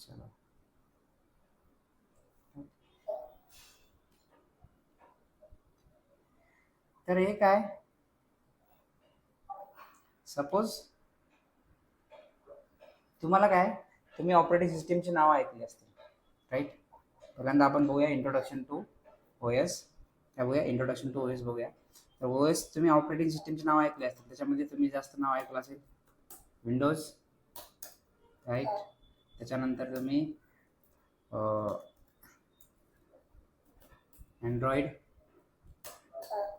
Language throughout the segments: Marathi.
चलो तर हे काय, सपोज तुम्हाला काय, तुम्ही ऑपरेटिंग सिस्टीमची नावं ऐकली असतील, राईट. पहिल्यांदा आपण बघूया इंट्रोडक्शन टू ओ एस. काय बघूया, इंट्रोडक्शन टू ओ एस बघूया. तर ओ एस तुम्ही ऑपरेटिंग सिस्टीमची नावं ऐकली असतील, त्याच्यामध्ये तुम्ही जास्त नाव ऐकलं असेल विंडोज, राईट. त्याच्यानंतर तुम्ही अँड्रॉइड,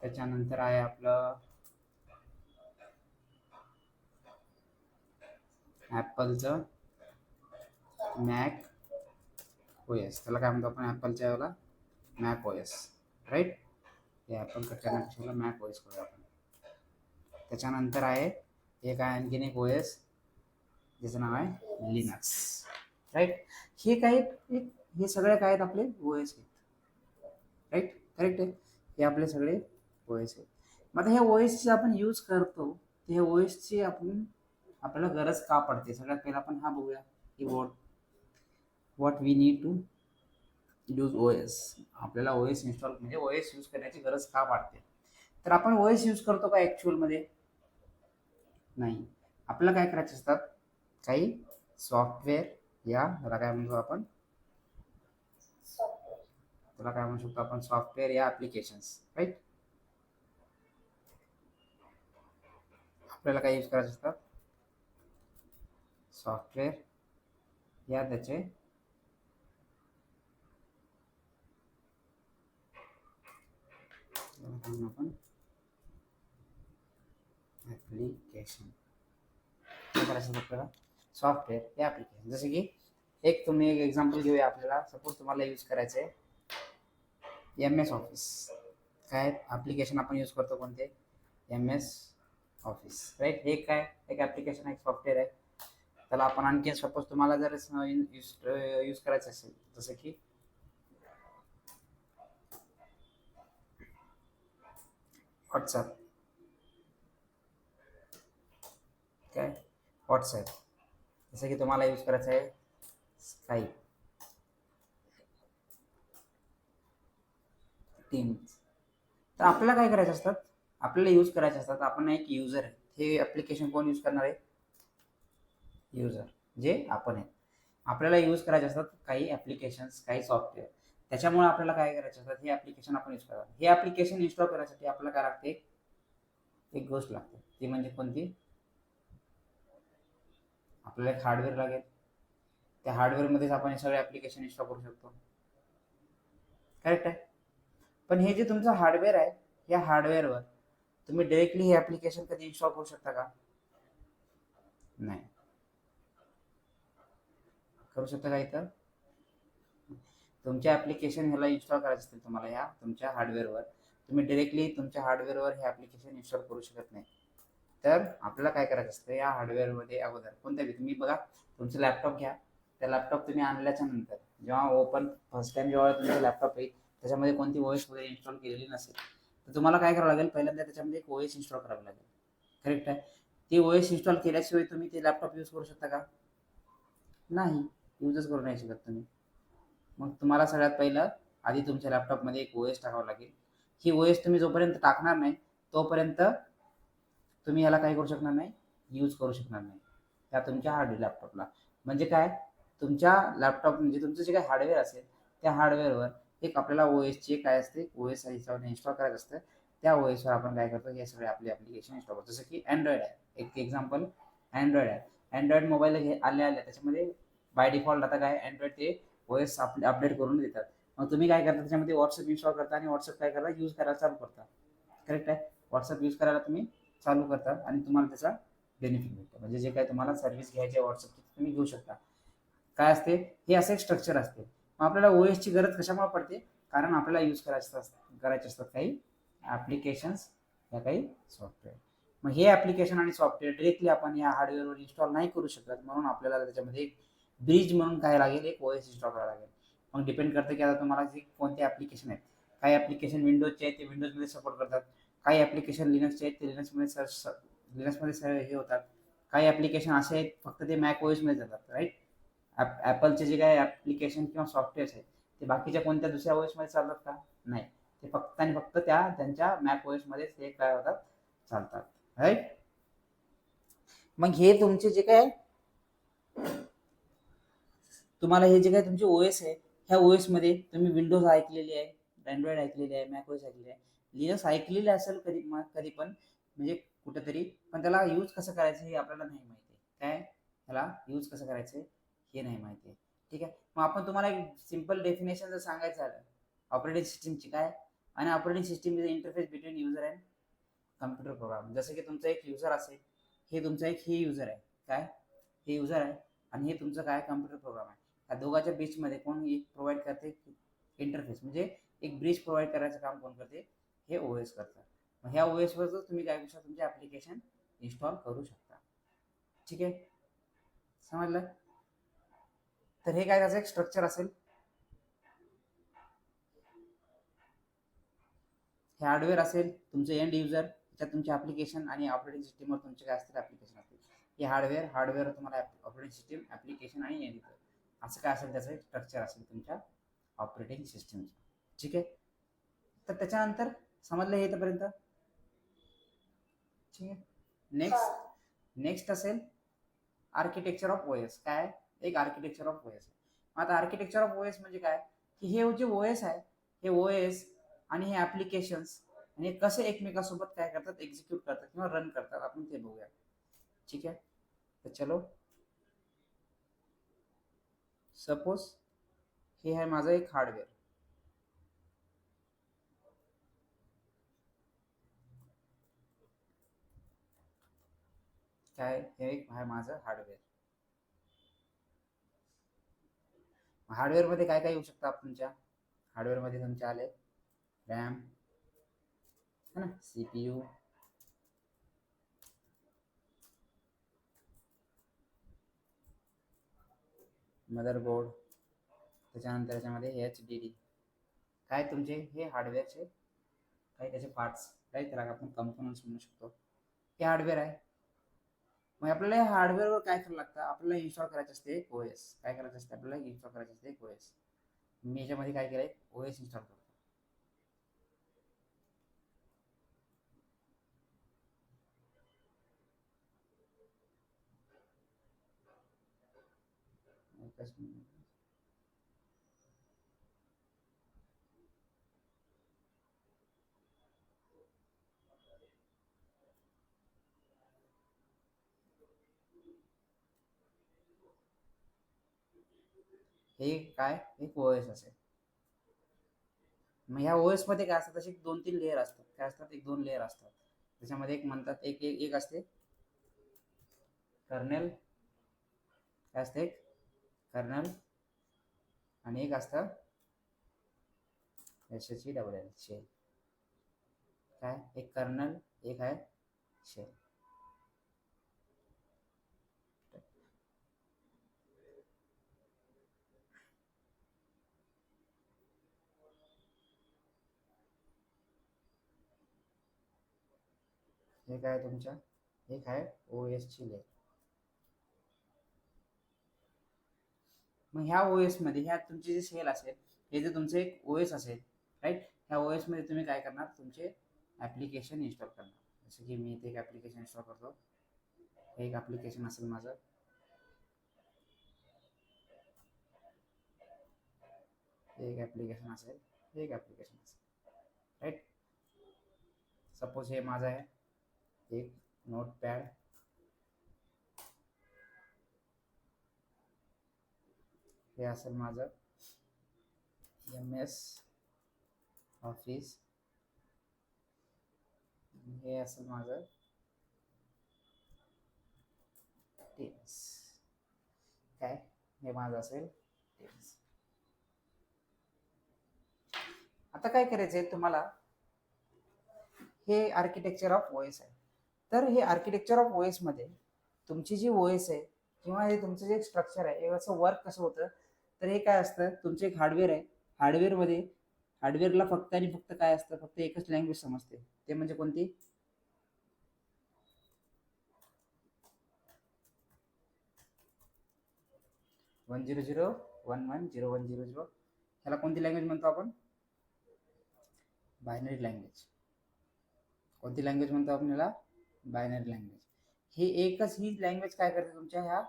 त्याच्यानंतर आहे आपलं ॲपलचं मॅक ओ एस. त्याला काय म्हणतो आपण, ॲपलच्या याला मॅक ओ एस, राईट. हे आपण कट करण्यापेक्षा मॅक ओ एस करूया आपण. त्याच्यानंतर आहे एक आहे आणखीन एक ओ एस ज्याचं नाव आहे लिनक्स, राईट. हे काय, हे सगळे काय आहेत आपले ओ एस आहेत, राईट, करेक्ट आहे. हे आपले सगळे ओ एस आहेत. मग आता ह्या ओ एसची आपण यूज करतो, ते ह्या ओ एसची आपल्याला गरज का पडते, सगळ्यात पहिला आपण हा बघूया keyboard. What we need to use O S. आपल्याला ओ एस इन्स्टॉल म्हणजे ओ एस यूज करण्याची गरज का पडते, तर आपण ओ एस यूज करतो का ॲक्च्युअलमध्ये, नाही. आपल्याला काय करायचे असतात, काही सॉफ्टवेअर, या त्याला काय म्हणतो आपण, त्याला काय म्हणू शकतो आपण, सॉफ्टवेअर या ॲप्लिकेशन्स, राईट. आपल्याला काय यूज करायचे असतात, सॉफ्टवेअर या त्याचे आपण ॲप्लिकेशन, काय करायचं आपल्याला, सॉफ्टवेअर या ॲप्लिकेशन. जसे की तुम्ही एक एक्झाम्पल घेऊया. आपल्याला सपोज तुम्हाला यूज करायचं आहे एम एस ऑफिस. काय ॲप्लिकेशन आपण यूज करतो, कोणते, एम एस ऑफिस, राईट. हे काय, एक ॲप्लिकेशन आहे, सॉफ्टवेअर आहे. त्याला आपण आणखी सपोज तुम्हाला जर यूज करायचं असेल, जसं की व्हॉट्सॲप, काय व्हॉट्सॲप, जसं की तुम्हाला यूज करायचं आहे स्काईप, टीम्स. तर आपल्याला काय करायचं असतात, आपल्याला यूज करायचे असतात. आपण एक युजर आहे, हे ॲप्लिकेशन कोण यूज करणार आहे, युजर, जे आपण आहे. आपल्याला यूज करायचे असतात काही ॲप्लिकेशन्स, काही सॉफ्टवेअर. त्याच्यामुळे आपल्याला काय करायचे असतात, हे ॲप्लिकेशन आपण यूज करतात. हे ॲप्लिकेशन इन्स्टॉल करण्यासाठी आपल्याला काय लागते, एक गोष्ट लागते, ती म्हणजे कोणती, आपल्याला एक हार्डवेअर लागेल. त्या हार्डवेअरमध्येच आपण हे सगळे ॲप्लिकेशन इन्स्टॉल करू शकतो, करेक्ट आहे. पण हे जे तुमचं हार्डवेअर आहे, या हार्डवेअरवर तुम्ही डायरेक्टली हे ॲप्लिकेशन कधी इन्स्टॉल करू शकता का, नाही करू शकता का. इथं तुमच्या ॲप्लिकेशन ह्याला इन्स्टॉल करायचं असतील तुम्हाला, या तुमच्या हार्डवेअरवर, तुम्ही डायरेक्टली तुमच्या हार्डवेअरवर हे ॲप्लिकेशन इन्स्टॉल करू शकत नाही. तर आपल्याला काय करायचं असतं, या हार्डवेअरमध्ये अगोदर कोणत्या तुम्ही बघा, तुमचं लॅपटॉप घ्या. त्या लॅपटॉप तुम्ही आणल्याच्या नंतर जेव्हा ओपन फर्स्ट टाइम जेव्हा तुमचा लॅपटॉप येईल, त्याच्यामध्ये कोणती ओ एस वगैरे इन्स्टॉल केलेली नसेल, तर तुम्हाला काय करावं लागेल, पहिल्यांदा त्याच्यामध्ये एक ओ एस इन्स्टॉल करावं लागेल, करेक्ट आहे. ती ओ एस इन्स्टॉल केल्याशिवाय तुम्ही ते लॅपटॉप यूज करू शकता का, नाही, यूजच करू नाही शकत तुम्ही. मग तुम्हाला सगळ्यात पहिलं आधी तुमच्या लॅपटॉपमध्ये एक ओ एस टाकावं लागेल. ही ओ एस तुम्ही जोपर्यंत टाकणार नाही, तोपर्यंत तुम्ही याला काय करू शकणार नाही, यूज करू शकणार नाही त्या तुमच्या लॅपटॉपला. म्हणजे काय, तुमच्या लॅपटॉप म्हणजे तुमचं जे काही हार्डवेअर असेल, त्या हार्डवेअरवर एक आपल्याला ओ एसची काय असते, ओ एस इन्स्टॉल करायचं असतं. त्या ओ एसवर आपण काय करतो, हे सगळे आपले ॲप्लिकेशन इन्स्टॉल करतो. जसं की अँड्रॉइड आहे, एक एक्झाम्पल अँड्रॉइड आहे. अँड्रॉइड मोबाईल आल्या त्याच्यामध्ये बाय डिफॉल्ट आता काय, अँड्रॉइड ते ओ एस अपडेट करून देतात. मग तुम्ही काय करता, त्याच्यामध्ये व्हॉट्सअप इन्स्टॉल करता आणि व्हॉट्सअप काय करता, यूज करायला चालू करता, करेक्ट आहे. व्हॉट्सअप यूज करायला तुम्ही चालू करता आणि तुम्हाला त्याचा बेनिफिट भेटतो. म्हणजे जे काही तुम्हाला सर्व्हिस घ्यायची आहे व्हॉट्सअपची, तुम्ही घेऊ शकता. काय असते, हे असं एक स्ट्रक्चर असते. मग आपल्याला ओ एसची गरज कशामुळे पडते, कारण आपल्याला यूज करायचे असतात काही ॲप्लिकेशन्स या काही सॉफ्टवेअर. मग हे ॲप्लिकेशन आणि सॉफ्टवेअर डायरेक्टली आपण या हार्डवेअरवर इन्स्टॉल नाही करू शकत, म्हणून आपल्याला त्याच्यामध्ये एक ब्रिज म्हणून काय लागेल, एक ओ एस इन्स्टॉल करावं लागेल. मग डिपेंड करतं की आता तुम्हाला जे कोणते ॲप्लिकेशन आहेत, काही ॲप्लिकेशन विंडोजचे आहेत, ते विंडोजमध्ये सपोर्ट करतात. काही ॲप्लिकेशन लिनक्सचे आहेत, ते लिनक्समध्ये हे होतात. काही ॲप्लिकेशन असे आहेत फक्त ते मॅक ओ एसमध्ये जातात, राईट. ॲपलचे जे काही ॲप्लिकेशन किंवा सॉफ्टवेअर्स आहेत ते बाकीच्या कोणत्या दुसऱ्या OS मध्ये चालतात का? नाही. ते फक्त आणि फक्त त्यांच्या मॅक OS मध्येच ते काय होतात, चालतात. राईट. मग हे तुमचे जे काय तुम्हाला हे जे काही तुमचे OS आहे, ह्या OS मध्ये तुम्ही विंडोज ऐकलेली आहे, अँड्रॉइड ऐकलेली आहे, मॅक OS ऐकलेली आहे, लिनक्स ऐकलेले असेल कधी पण म्हणजे कुठेतरी, पण त्याला यूज कसं करायचं हे आपल्याला नाही माहिती आहे. काय त्याला यूज कसं करायचं हे नाही माहिती आहे. ठीक आहे. मग आपण तुम्हाला एक सिंपल डेफिनेशन जर सांगायचं झालं ऑपरेटिंग सिस्टीमची काय, आणि operating system is interface between user and computer program. जसं की तुमचा एक युजर असेल, हे तुमचा एक हे युजर आहे, काय हे युजर आहे, आणि हे तुमचं काय कम्प्युटर प्रोग्राम आहे. ह्या दोघांच्या बीचमध्ये कोण एक प्रोव्हाइड करते इंटरफेस, म्हणजे एक ब्रिज प्रोव्हाइड करायचं काम कोण करते, हे OS करतं. मग ह्या OS वर तुम्ही काय करू शकता, तुमचे ॲप्लिकेशन इन्स्टॉल करू शकता. ठीक आहे, समजलं. तर हे काय त्याचं एक स्ट्रक्चर असेल. हे हार्डवेअर असेल तुमचे एंड युजर, त्याच्यात तुमचे ॲप्लिकेशन आणि ऑपरेटिंग सिस्टीमवर तुमचे काय असतील ॲप्लिकेशन असतील. हे हार्डवेअर तुम्हाला ऑपरेटिंग सिस्टीम, ॲप्लिकेशन आणि एंड युजर असं काय असेल त्याचं एक स्ट्रक्चर असेल तुमच्या ऑपरेटिंग सिस्टीमचं. ठीक आहे. तर त्याच्यानंतर समजलं हे इथपर्यंत. ठीक आहे. नेक्स्ट असेल आर्किटेक्चर ऑफ OS. काय एक आर्किटेक्चर ऑफ OS. आता आर्किटेक्चर ऑफ OS म्हणजे काय, की हे जे OS आहे, हे OS आणि हे ॲप्लिकेशन्स आणि हे कसे एकमेकांसोबत काय करतात, एक्झिक्यूट करतात किंवा रन करतात, आपण ते बघूया. ठीक आहे. तर चलो, सपोज हे आहे माझं एक हार्डवेअर. काय हे एक आहे माझं हार्डवेअर. हार्डवेअरमध्ये काय काय येऊ शकतं तुमच्या हार्डवेअरमध्ये, तुमच्या आले रॅम है ना, CPU, मदरबोर्ड, त्याच्यानंतर याच्यामध्ये HDD. काय तुमचे हे हार्डवेअरचे काही त्याचे पार्ट्स, काही त्याला आपण कंपोनंट्स म्हणू शकतो. हे हार्डवेअर आहे. मग आपल्याला या हार्डवेअरवर काय करावं लागतं, आपल्याला इन्स्टॉल करायचं असते एक OS. काय करायचं असते आपल्याला, इन्स्टॉल करायचं असते एक OS. मी याच्यामध्ये काय केलंय, OS इन्स्टॉल करतो. हे काय एक OS असेल. मग ह्या OS मध्ये काय असतात, तसे 2-3 लेअर असतात. काय असतात, 1-2 लेअर असतात. त्याच्यामध्ये एक म्हणतात एक असते कर्नेल, काय असते कर्नल, आणि एक असतं SHELL. शेल. काय एक कर्नल, एक आहे शेल. हे काय तुमच्या एक आहे OS ची लेअर. मग ह्या OS मध्ये ह्या तुमचे जे शेल असेल, हे जे तुमचं एक OS असेल, राईट. ह्या OS मध्ये तुम्ही काय करणार, तुमचे ॲप्लिकेशन इन्स्टॉल करणार. जसं की मी इथे एक ॲप्लिकेशन इन्स्टॉल करतो. हे एक ॲप्लिकेशन असेल माझं, एक ॲप्लिकेशन असेल, एक ॲप्लिकेशन असेल, राईट. सपोज हे माझं आहे एक नोटपॅड. हे असेल माझं MS ऑफिस. हे असेल माझं टेम्स. काय हे माझं असेल टेम्स. आता काय करायचंय तुम्हाला, हे आर्किटेक्चर ऑफ OS आहे. तर हे आर्किटेक्चर ऑफ OS मध्ये तुमची जी OS आहे किंवा हे तुमचं जे स्ट्रक्चर आहे, याचं वर्क कसं होतं, तर हे काय असतं, तुमचं एक हार्डवेअर आहे. हार्डवेअरमध्ये हार्डवेअरला फक्त आणि फक्त काय असतं, फक्त एकच लँग्वेज समजते, ते म्हणजे कोणती, 100110100 ह्याला कोणती लँग्वेज म्हणतो आपण? Binary language. कोणती लँग्वेज म्हणतो आपण याला? Binary language. ही एकच ही लँग्वेज काय करते तुमच्या ह्या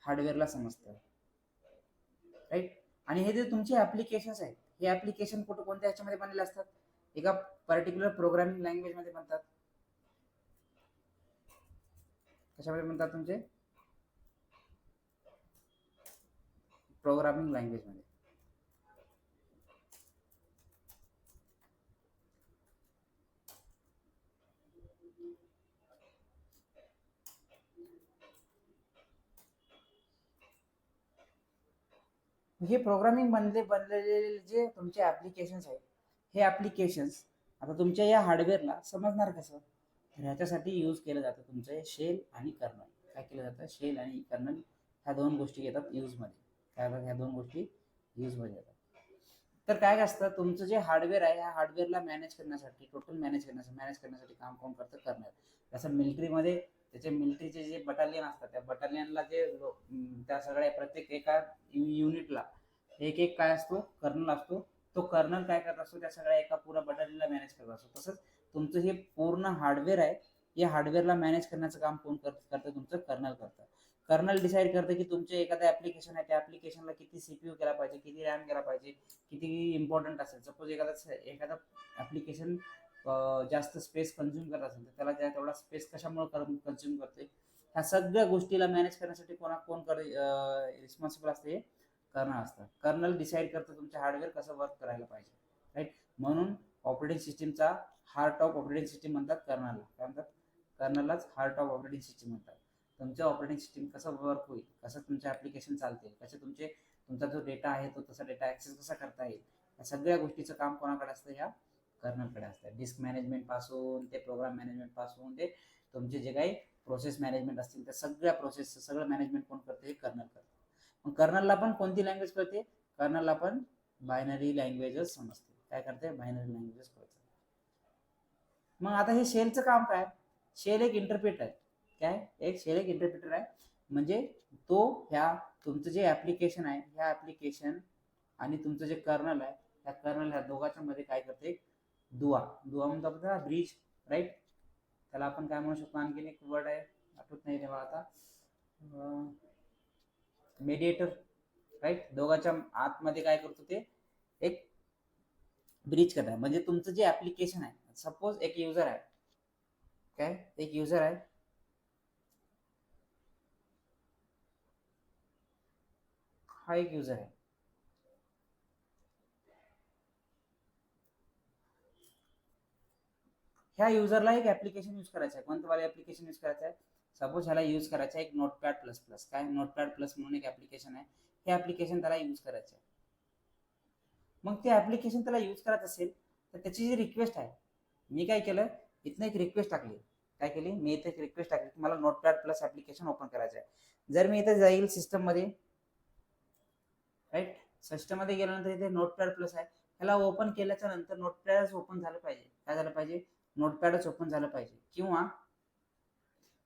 हार्डवेअरला समजतं, राईट. आणि हे जे तुमचे ऍप्लिकेशन्स आहेत, हे ऍप्लिकेशन कोणत्या ह्याच्यामध्ये बनलेले असतात? एका पर्टिक्युलर प्रोग्रामिंग लँग्वेज मध्ये बनतात. कशामध्ये बनतात तुमचे? प्रोग्रामिंग लँग्वेज मध्ये. हे प्रोग्रामिंग बनलेले जे तुमचे ऍप्लिकेशन्स आहेत, हे ऍप्लिकेशन्स आता तुमच्या या हार्डवेअरला समजणार कसं? तर ह्याच्यासाठी यूज केलं जातं तुमचं शेल आणि कर्नल. काय केलं जातं? शेल आणि कर्नल ह्या दोन गोष्टी येतात यूजमध्ये. काय ह्या दोन गोष्टी यूजमध्ये येतात. तर काय असतं, तुमचं जे हार्डवेअर आहे या हार्डवेअरला मॅनेज करण्यासाठी, टोटल मॅनेज करण्यासाठी काम कोण करतं? कर्नल. जसं मिलिटरीमध्ये त्याचे मिलिटरीचे जे बटालियन असतात, त्या बटालियनला जे त्या सगळ्या प्रत्येक एका युनिटला एक एक काय असतो? कर्नल असतो. तो कर्नल काय करत असतो? त्या सगळ्या एका पुरा बटालियनला मॅनेज करत असतो. तसंच तुमचं हे पूर्ण हार्डवेअर आहे, या हार्डवेअरला मॅनेज करण्याचं काम कोण करतं? तुमचं कर्नल करतं. कर्नल डिसाईड करतं की तुमचे एखादं ऍप्लिकेशन आहे, त्या ऍप्लिकेशनला किती सीपीयू गेला पाहिजे, किती रॅम गेला पाहिजे, किती इम्पॉर्टंट असेल. सपोज एखादं ऍप्लिकेशन जास्त स्पेस कंझ्युम करत असेल तर त्याला तेवढा स्पेस कशामुळे कंझ्युम करते, ह्या सगळ्या गोष्टीला मॅनेज करण्यासाठी कोण रिस्पॉन्सिबल असते? कर्नल असतं. कर्नल डिसाईड करतं तुमचं हार्डवेअर कसं वर्क करायला पाहिजे, राईट. म्हणून ऑपरेटिंग सिस्टीमचा हार्ट ऑफ ऑपरेटिंग सिस्टीम म्हणतात कर्नलला. काय म्हणतात? कर्नललाच हार्ट ऑफ ऑपरेटिंग सिस्टीम म्हणतात. तुमचं ऑपरेटिंग सिस्टीम कसं वर्क होईल, कसं तुमचे ऍप्लिकेशन चालतील, कसं तुमचा जो डेटा आहे तो तसा डेटा ऍक्सेस कसा करता येईल, या सगळ्या गोष्टीचं काम कोणाकडे असतं? या कर्नलकडे असतं. डिस्क मॅनेजमेंट पासून ते प्रोग्राम मॅनेजमेंट पासून ते तुमचे जे काही प्रोसेस मॅनेजमेंट असतील त्या सगळ्या प्रोसेसचं सगळं मॅनेजमेंट कोण करते? हे कर्नल करतं. मग कर्नलला पण कोणती लँग्वेज कळते? कर्नलला पण बायनरी लँग्वेजच समजते. काय करते? बायनरी लँग्वेजच कळते. मग आता हे शेलचं काम काय? शेल एक इंटरप्रेटर आहे. काय? एक शेल एक इंटरप्रेटर आहे. म्हणजे तो ह्या तुमचं जे ऍप्लिकेशन आहे, ह्या ऍप्लिकेशन आणि तुमचं जे कर्नल आहे, त्या कर्नल ह्या दोघांच्या मध्ये काय करते? दुवा म्हणतो आपण त्याला, ब्रिज, राईट. त्याला आपण काय म्हणू शकतो? आणखीन एक वर्ड आहे, आठवत नाही तेव्हा आता. Mediator, right. दोघांच्या आतमध्ये काय करतो? ते एक ब्रिज करत आहे. म्हणजे तुमचं जे ऍप्लिकेशन आहे, सपोज एक युजर आहे, काय? एक युजर आहे, हा एक युजर आहे. ह्या युजरला एक ऍप्लिकेशन यूज करायचं आहे. कोणतं वाले ऍप्लिकेशन यूज करायचं आहे? सपोज ह्याला यूज करायचं आहे एक नोटपॅड प्लस प्लस. काय? नोटपॅड प्लस म्हणून एक ऍप्लिकेशन आहे. हे ऍप्लिकेशन त्याला यूज करायचं आहे. मग ते ऍप्लिकेशन त्याला यूज करायचं असेल तर त्याची जी रिक्वेस्ट आहे, मी काय केलं? इथनं एक रिक्वेस्ट टाकली. काय केली? मी इथे एक रिक्वेस्ट टाकली की मला नोटपॅड प्लस ऍप्लिकेशन ओपन करायचं आहे. जर मी इथे जाईल सिस्टम मध्ये, राईट, सिस्टम मध्ये गेल्यानंतर इथे नोटपॅड प्लस आहे, ह्याला ओपन केल्याच्या नंतर नोटपॅडच ओपन झालं पाहिजे. काय झालं पाहिजे? नोटपॅडच ओपन झालं पाहिजे. किंवा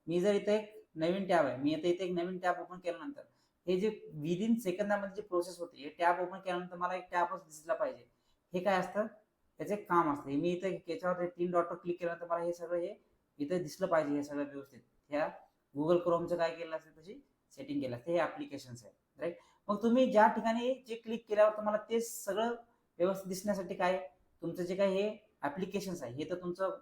मी जर इथे एक नवीन टॅब आहे, मी इथे एक नवीन टॅब ओपन केल्यानंतर हे जे विदिन सेकंदामध्ये जी प्रोसेस होते, हे टॅब ओपन केल्यानंतर मला एक टॅबच दिसला पाहिजे. हे काय असतं? त्याचे काम असतं. मी इथे याच्यावर 3 डॉटवर क्लिक केल्यानंतर मला हे सगळं हे इथे दिसलं पाहिजे, हे सगळं व्यवस्थित. ह्या गुगल क्रोमचं काय केलं असेल तशी सेटिंग केलं असते. हे ऍप्लिकेशन्स आहे, राईट. मग तुम्ही ज्या ठिकाणी जे क्लिक केल्यावर तुम्हाला ते सगळं व्यवस्थित दिसण्यासाठी काय, तुमचं जे काही हे ऍप्लिकेशन्स आहे, हे तर तुमचं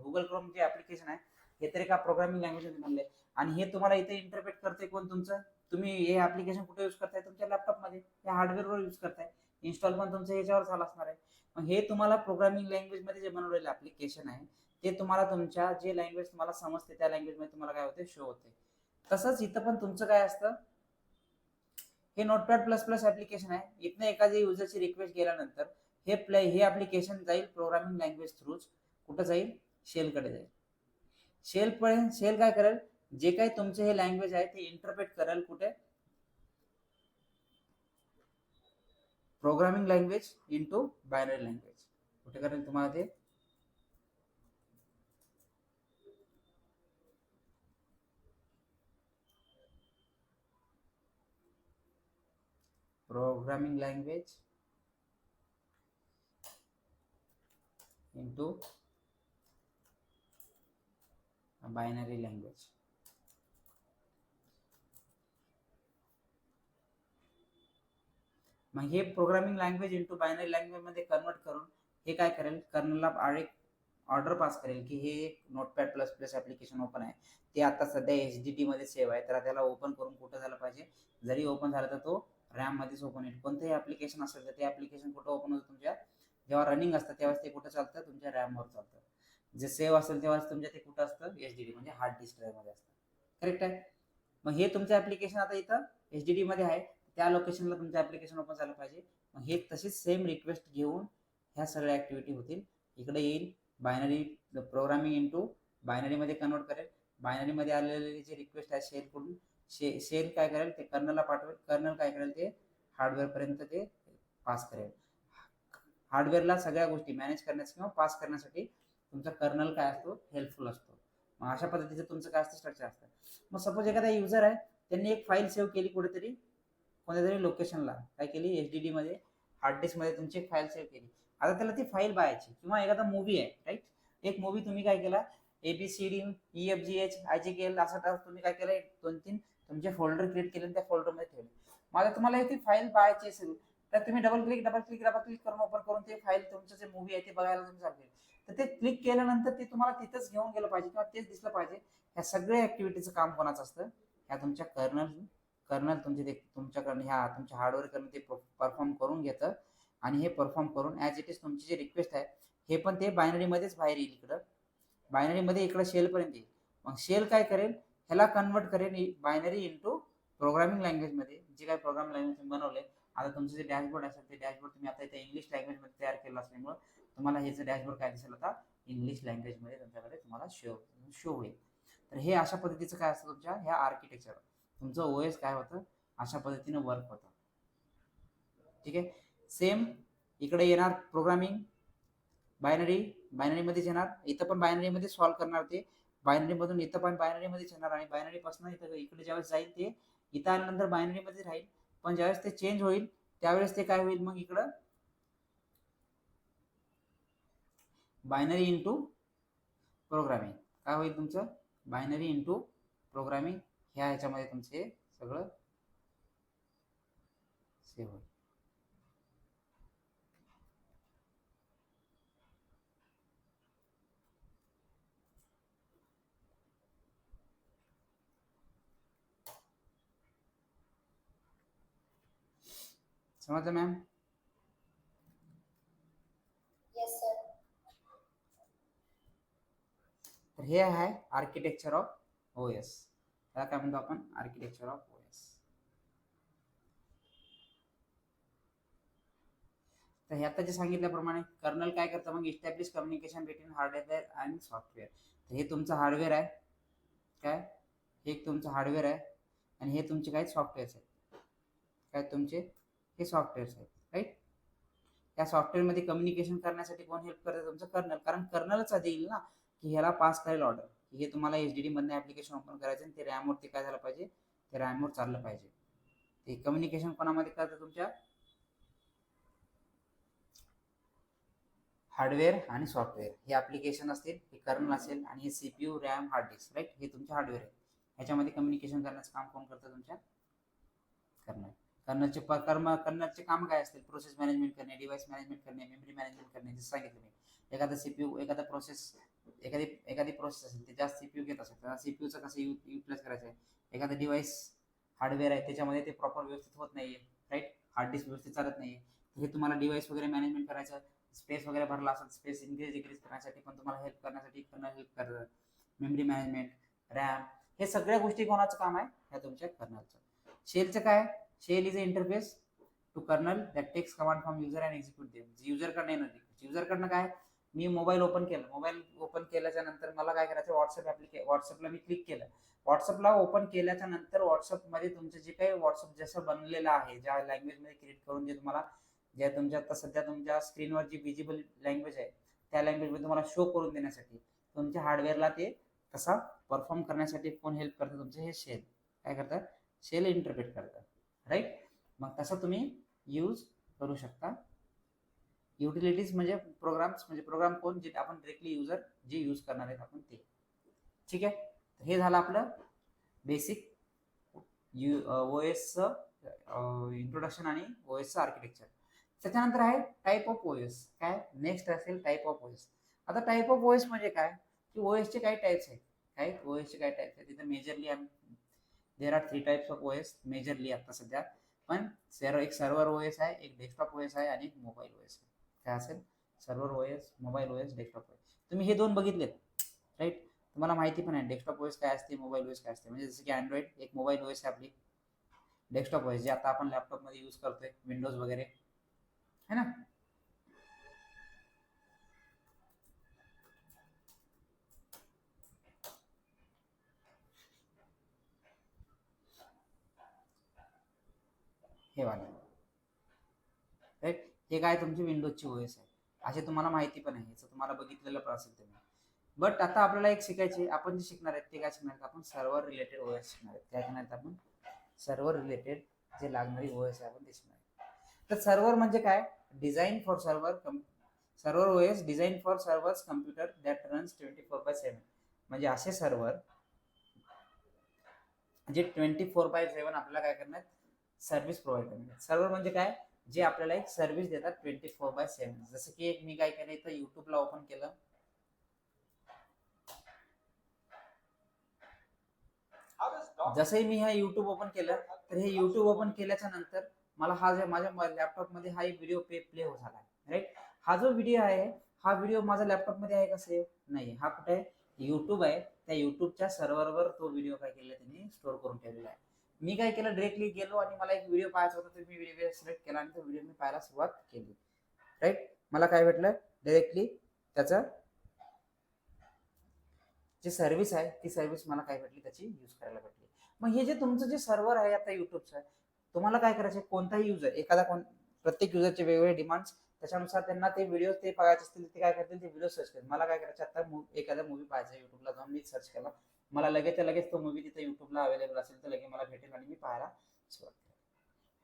गुगल क्रोम जे ऍप्लिकेशन आहे, हे तर एका प्रोग्रामिंग लँग्वेज मध्ये बनले. आणि हे तुम्हाला इथे इंटरप्रेट करते कोण? तुमचं. तुम्ही हे ऍप्लिकेशन कुठे यूज करताय? तुमच्या लॅपटॉपमध्ये, या हार्डवेअरवर यूज करताय. इन्स्टॉल पण तुमचं ह्याच्यावर झालं असणार आहे. मग हे तुम्हाला प्रोग्रामिंग लँग्वेज मध्ये जे बनवलेलं ऍप्लिकेशन आहे, ते तुम्हाला तुमच्या जे लँग्वेज तुम्हाला समजते त्या लँग्वेज मध्ये तुम्हाला काय होते? शो होते. तसंच इथं पण तुमचं काय असतं? हे नोटपॅड प्लस प्लस ऍप्लिकेशन आहे. इथनं एखाद्या युजरची रिक्वेस्ट गेल्यानंतर हे ऍप्लिकेशन जाईल प्रोग्रामिंग लँग्वेज थ्रूच. कुठं जाईल? शेलकडे जाईल. शेल काय करेल? जे काही तुमचे हे लँग्वेज आहे ते इंटरप्रेट करेल कुठे? Programming language into binary language. कुठे करेल तुम्हाला ते? Programming language into binary language. मग हे programming language into binary language मध्ये कन्वर्ट करून हे काय करेल, कर्नलला ऑर्डर पास करेल की हे एक notepad plus plus application open आहे, ते आता सध्या HDD मध्ये सेव्ह आहे, तर त्याला ओपन करून कुठं झालं पाहिजे, जरी ओपन झालं तर तो रॅम मध्येच ओपन होईल. कोणतंही ऍप्लिकेशन असेल तर ते ऍप्लिकेशन कुठं ओपन होतं, तुमच्या जेव्हा रनिंग असतं तेव्हाच ते कुठं चालतं, तुमच्या रॅमवर चालतं. जे सेव्ह असेल तेव्हाच तुमच्या ते कुठं असतं, HDD म्हणजे हार्ड डिस्क ड्राईव्ह मध्ये असतं. करेक्ट आहे. मग हे तुमचं ऍप्लिकेशन आता इथं HDD मध्ये आहे, त्या लोकेशनला तुमचं ऍप्लिकेशन ओपन झालं पाहिजे. मग हे तशीच सेम रिक्वेस्ट घेऊन ह्या सगळ्या ऍक्टिव्हिटी होतील. इकडे येईल, बायनरी प्रोग्रामिंग इंटू बायनरी मध्ये कन्वर्ट करेल. बायनरी मध्ये आलेली जी रिक्वेस्ट आहे शेल कडून, शेल काय करेल, ते कर्नलला पाठवेल. कर्नल काय करेल, ते हार्डवेअर पर्यंत ते पास करेल. हार्डवेअरला सगळ्या गोष्टी मॅनेज करण्यासाठी किंवा पास करण्यासाठी तुमचा कर्नल काय असतो, हेल्पफुल असतो. मग अशा पद्धतीचं तुमचं काय असतं, स्ट्रक्चर असतं. मग सपोज एखादा युजर आहे, त्यांनी एक फाईल सेव्ह केली कुठेतरी, कोणत्या तरी लोकेशनला, काय केली, HDD मध्ये हार्ड डिस्क मध्ये तुमची एक फाईल सेव्ह केली. आता त्याला ती फाईल पाहायची, किंवा एखादा मूवी आहे, राईट, एक मूवी तुम्ही काय केला, ABCDEFGHIJKL असं तुम्ही काय केलं, 2-3 तुमचे फोल्डर क्रिएट केले, त्या फोल्डर मध्ये ठेवले. मग तुम्हाला ती फाईल पाहायची असेल तर तुम्ही डबल क्लिक करून ओपन करून ते फाईल, तुमचं जे मूवी आहे ते बघायला तुम्ही चालू केलं, तर ते क्लिक केल्यानंतर ते तुम्हाला तिथंच घेऊन गेलं पाहिजे किंवा तेच दिसलं पाहिजे. ह्या सगळ्या ऍक्टिव्हिटीचं काम कोणाचं असतं, ह्या तुमच्या कर्नल तुमच्याकडनं ह्या तुमच्या हार्डवेअर करून ते परफॉर्म करून घेतं. आणि हे परफॉर्म करून ॲज इट इज तुमची जी रिक्वेस्ट आहे हे पण ते बायनरी मध्येच बाहेर येईल, इकडं बायनरी मध्ये इकडं शेल पर्यंत येईल. मग शेल काय करेल, ह्याला कन्वर्ट करेल बायनरी इंटू प्रोग्रामिंग लँग्वेज मध्ये, जे काही प्रोग्राम लँग्वेज बनवले. आता तुमचं जे डॅशबोर्ड असेल ते डॅशबोर्ड तुम्ही आता इथे इंग्लिश लँग्वेज मध्ये तयार केलं असल्यामुळे तुम्हाला हे जे डॅशबोर्ड काय दिसेल, आता इंग्लिश लँग्वेज मध्ये तुमच्याकडे तुम्हाला शो होईल. तर हे अशा पद्धतीचं काय असतं, तुमच्या ह्या आर्किटेक्चर तुमचं OS काय होतं, अशा पद्धतीने वर्क होतं. ठीक आहे. सेम इकडे येणार प्रोग्रामिंग बायनरी मध्येच येणार, इथं पण बायनरी मध्ये सॉल्व्ह करणार, ते बायनरी मधून इथं पण बायनरी मध्येच येणार, आणि बायनरी पासून इथं इकडे ज्यावेळेस जाईल ते इथं आल्यानंतर बायनरी मध्ये राहील. पण ज्यावेळेस ते चेंज होईल त्यावेळेस ते काय होईल, मग इकडं बायनरी इंटू प्रोग्रामिंग काय होईल, तुमचं बायनरी इंटू प्रोग्रामिंग ह्या ह्याच्यामध्ये तुमचे सगळं सेव्ह होईल. समजलं मॅम? तर हे आहे आर्किटेक्चर ऑफ OS. त्याला काय म्हणतो आपण, आर्किटेक्चर ऑफ OS. तर हे आता जे सांगितल्याप्रमाणे कर्नल काय करतं, मग इस्टॅब्लिश कम्युनिकेशन बिटवीन हार्डवेअर आणि सॉफ्टवेअर. तर हे तुमचं हार्डवेअर आहे, काय हे तुमचं हार्डवेअर आहे, आणि हे तुमचे काय सॉफ्टवेअर्स आहेत, काय तुमचे हे सॉफ्टवेअर्स आहेत, राईट. त्या सॉफ्टवेअरमध्ये कम्युनिकेशन करण्यासाठी कोण हेल्प करतं, तुमचं कर्नल. कारण कर्नलच आधी येईल ना, की ह्याला पास करेल ऑर्डर, की हे तुम्हाला HDD मधनं ऍप्लिकेशन ओपन करायचं आणि ते रॅमवरती काय झालं पाहिजे, ते रॅमवर चाललं पाहिजे. ते कम्युनिकेशन कोणामध्ये करतं, तुमच्या हार्डवेअर आणि सॉफ्टवेअर हे ऍप्लिकेशन असतील, हे कर्नल असेल, आणि हे CPU RAM hard disk, right, हे तुमचे हार्डवेअर आहे. ह्याच्यामध्ये कम्युनिकेशन करण्याचं काम कोण करतं, तुमच्या कर्नल. कर्नलचे काम काय असतील, प्रोसेस मॅनेजमेंट करणे, डिव्हाइस मॅनेजमेंट करणे, मेमरी मॅनेजमेंट करणे, जसं सांगितलं मी. एखादा CPU एखादी प्रोसेस असेल ते जास्त CPU घेत असेल, तर CPUचं कसं युटिलाइज करायचं आहे. एखादा डिव्हाइस हार्डवेअर आहे त्याच्यामध्ये ते प्रॉपर व्यवस्थित होत नाहीये, राईट, हार्ड डिस्क व्यवस्थित चालत नाहीये, हे तुम्हाला डिव्हाइस वगैरे मॅनेजमेंट करायचं, स्पेस वगैरे भरला असेल, स्पेस इन्क्रीज डिक्रीज करण्यासाठी पण तुम्हाला हेल्प करण्यासाठी कर्नल हेल्प करतं. मेमरी मॅनेजमेंट, रॅम, हे सगळ्या गोष्टी कोणाचं काम आहे, ह्या तुमच्या कर्नलचं. शेलचं काय, shell is a interface to kernel that takes command from user and execute them. युजरकडनं येणार, युजरकडनं काय, मी मोबाईल ओपन केल्याच्या नंतर मला काय करायचं, व्हॉट्सअपला मी क्लिक केलं, व्हॉट्सअपला ओपन केल्याच्या नंतर व्हॉट्सअपमध्ये तुमचं जे काही व्हॉट्सअप जसं बनलेलं आहे, ज्या लँग्वेजमध्ये क्रिएट करून जे तुम्हाला, ज्या तुमच्या आता सध्या तुमच्या स्क्रीनवर जी विजिबल लँग्वेज आहे त्या लँग्वेजमध्ये तुम्हाला शो करून देण्यासाठी तुमच्या हार्डवेअरला ते तसा परफॉर्म करण्यासाठी कोण हेल्प करतं, तुमचे हे शेल काय करतात, शेल इंटरप्रेट करतात, राईट. मग तसं तुम्ही यूज करू शकता. युटिलिटीज म्हणजे प्रोग्राम कोण जे आपण डायरेक्टली युजर जे यूज करणार आहेत आपण ते. ठीक आहे, हे झालं आपलं बेसिक ओएसचं इंट्रोडक्शन आणि ओएसचं आर्किटेक्चर. त्याच्यानंतर आहे टाईप ऑफ ओएस. काय नेक्स्ट असेल टाईप ऑफ ओएस. आता टाईप ऑफ ओएस म्हणजे काय की ओएसचे काही टाईप्स आहेत. काय ओएसचे काही टाईप्स आहेत तिथे majorly there are 3 types of OS majorly आता सध्या. पण एक सर्व्हर ओएस आहे, एक डेस्कटॉप ओएस आहे आणि एक मोबाईल ओएस आहे. काय असेल server OS, mobile OS, desktop OS. तुम्ही हे दोन बघितलेत राईट. तुम्हाला माहिती पण आहे डेस्कटॉप ओएस काय असते, मोबाईल ओएस काय असते. म्हणजे जसं की अँड्रॉइड एक मोबाईल ओएस आहे आपली, डेस्कटॉप ओएस जे आता आपण लॅपटॉपमध्ये यूज करतोय विंडोज वगैरे है ना. हे वाला राईट. हे काय तुमची विंडोजची ओएस आहे, असे तुम्हाला माहिती पण आहे, याचं तुम्हाला बघितलेलं पण असेल तुम्ही. बट आता आपल्याला एक शिकायचे, आपण जे शिकणार आहेत ते काय शिकणार आहेत आपण सर्व्हर रिलेटेड ओएस शिकणार आहेत. काय शिकणार आहेत आपण सर्व्हर रिलेटेड जे लागणारी ओएस आहे आपण ते शिकणार आहे. तर सर्व्हर म्हणजे काय design for server OS design for servers computer that runs 24/7. म्हणजे असे सर्व्हर जे 24/7 आपल्याला काय करणार सर्व्हिस प्रोव्हाइड करणार. सर्व्हर म्हणजे काय जे आपल्याला एक सर्व्हिस देतात 24/7. जसं की एक मी काय केलं इथं युट्यूबला ओपन केलं. जसंही मी हा युट्यूब ओपन केलं तर हे युट्यूब ओपन केल्याच्या नंतर मला हा जे माझ्या लॅपटॉपमध्ये हा एक व्हिडिओ प्ले होत झाला राईट. हा जो व्हिडिओ आहे हा व्हिडिओ माझ्या लॅपटॉपमध्ये आहे का सेव्ह नाही. हा कुठे आहे युट्यूब आहे, त्या युट्यूबच्या सर्व्हरवर तो व्हिडिओ काय केला त्यांनी स्टोअर करून ठेवलेला आहे. मी काय केलं डायरेक्टली गेलो आणि मला एक व्हिडिओ पाहायचा होता तर मी व्हिडिओ सिलेक्ट केला आणि तो व्हिडिओ मी पाहायला सुरुवात केली राईट. मला काय भेटलं डायरेक्टली त्याचं जी सर्व्हिस आहे ती सर्व्हिस मला काय भेटली त्याची यूज करायला भेटली. मग हे जे तुमचं जे सर्व्हर आहे आता युट्यूबचं तुम्हाला काय करायचं कोणताही युजर प्रत्येक युजरचे वेगवेगळे डिमांड्स त्याच्यानुसार त्यांना ते व्हिडिओ ते पाहायचे असतील ते काय करतील ते व्हिडिओ सर्च करतील. मला काय करायचं आता एखादा मूवी पाहायचा युट्यूबला जाऊन मी सर्च केला मला लगेच तो मूवी तिथे युट्यूबला अवेलेबल असेल तर लगेच मला भेटेल आणि मी पाहायला सुरुवात करेल.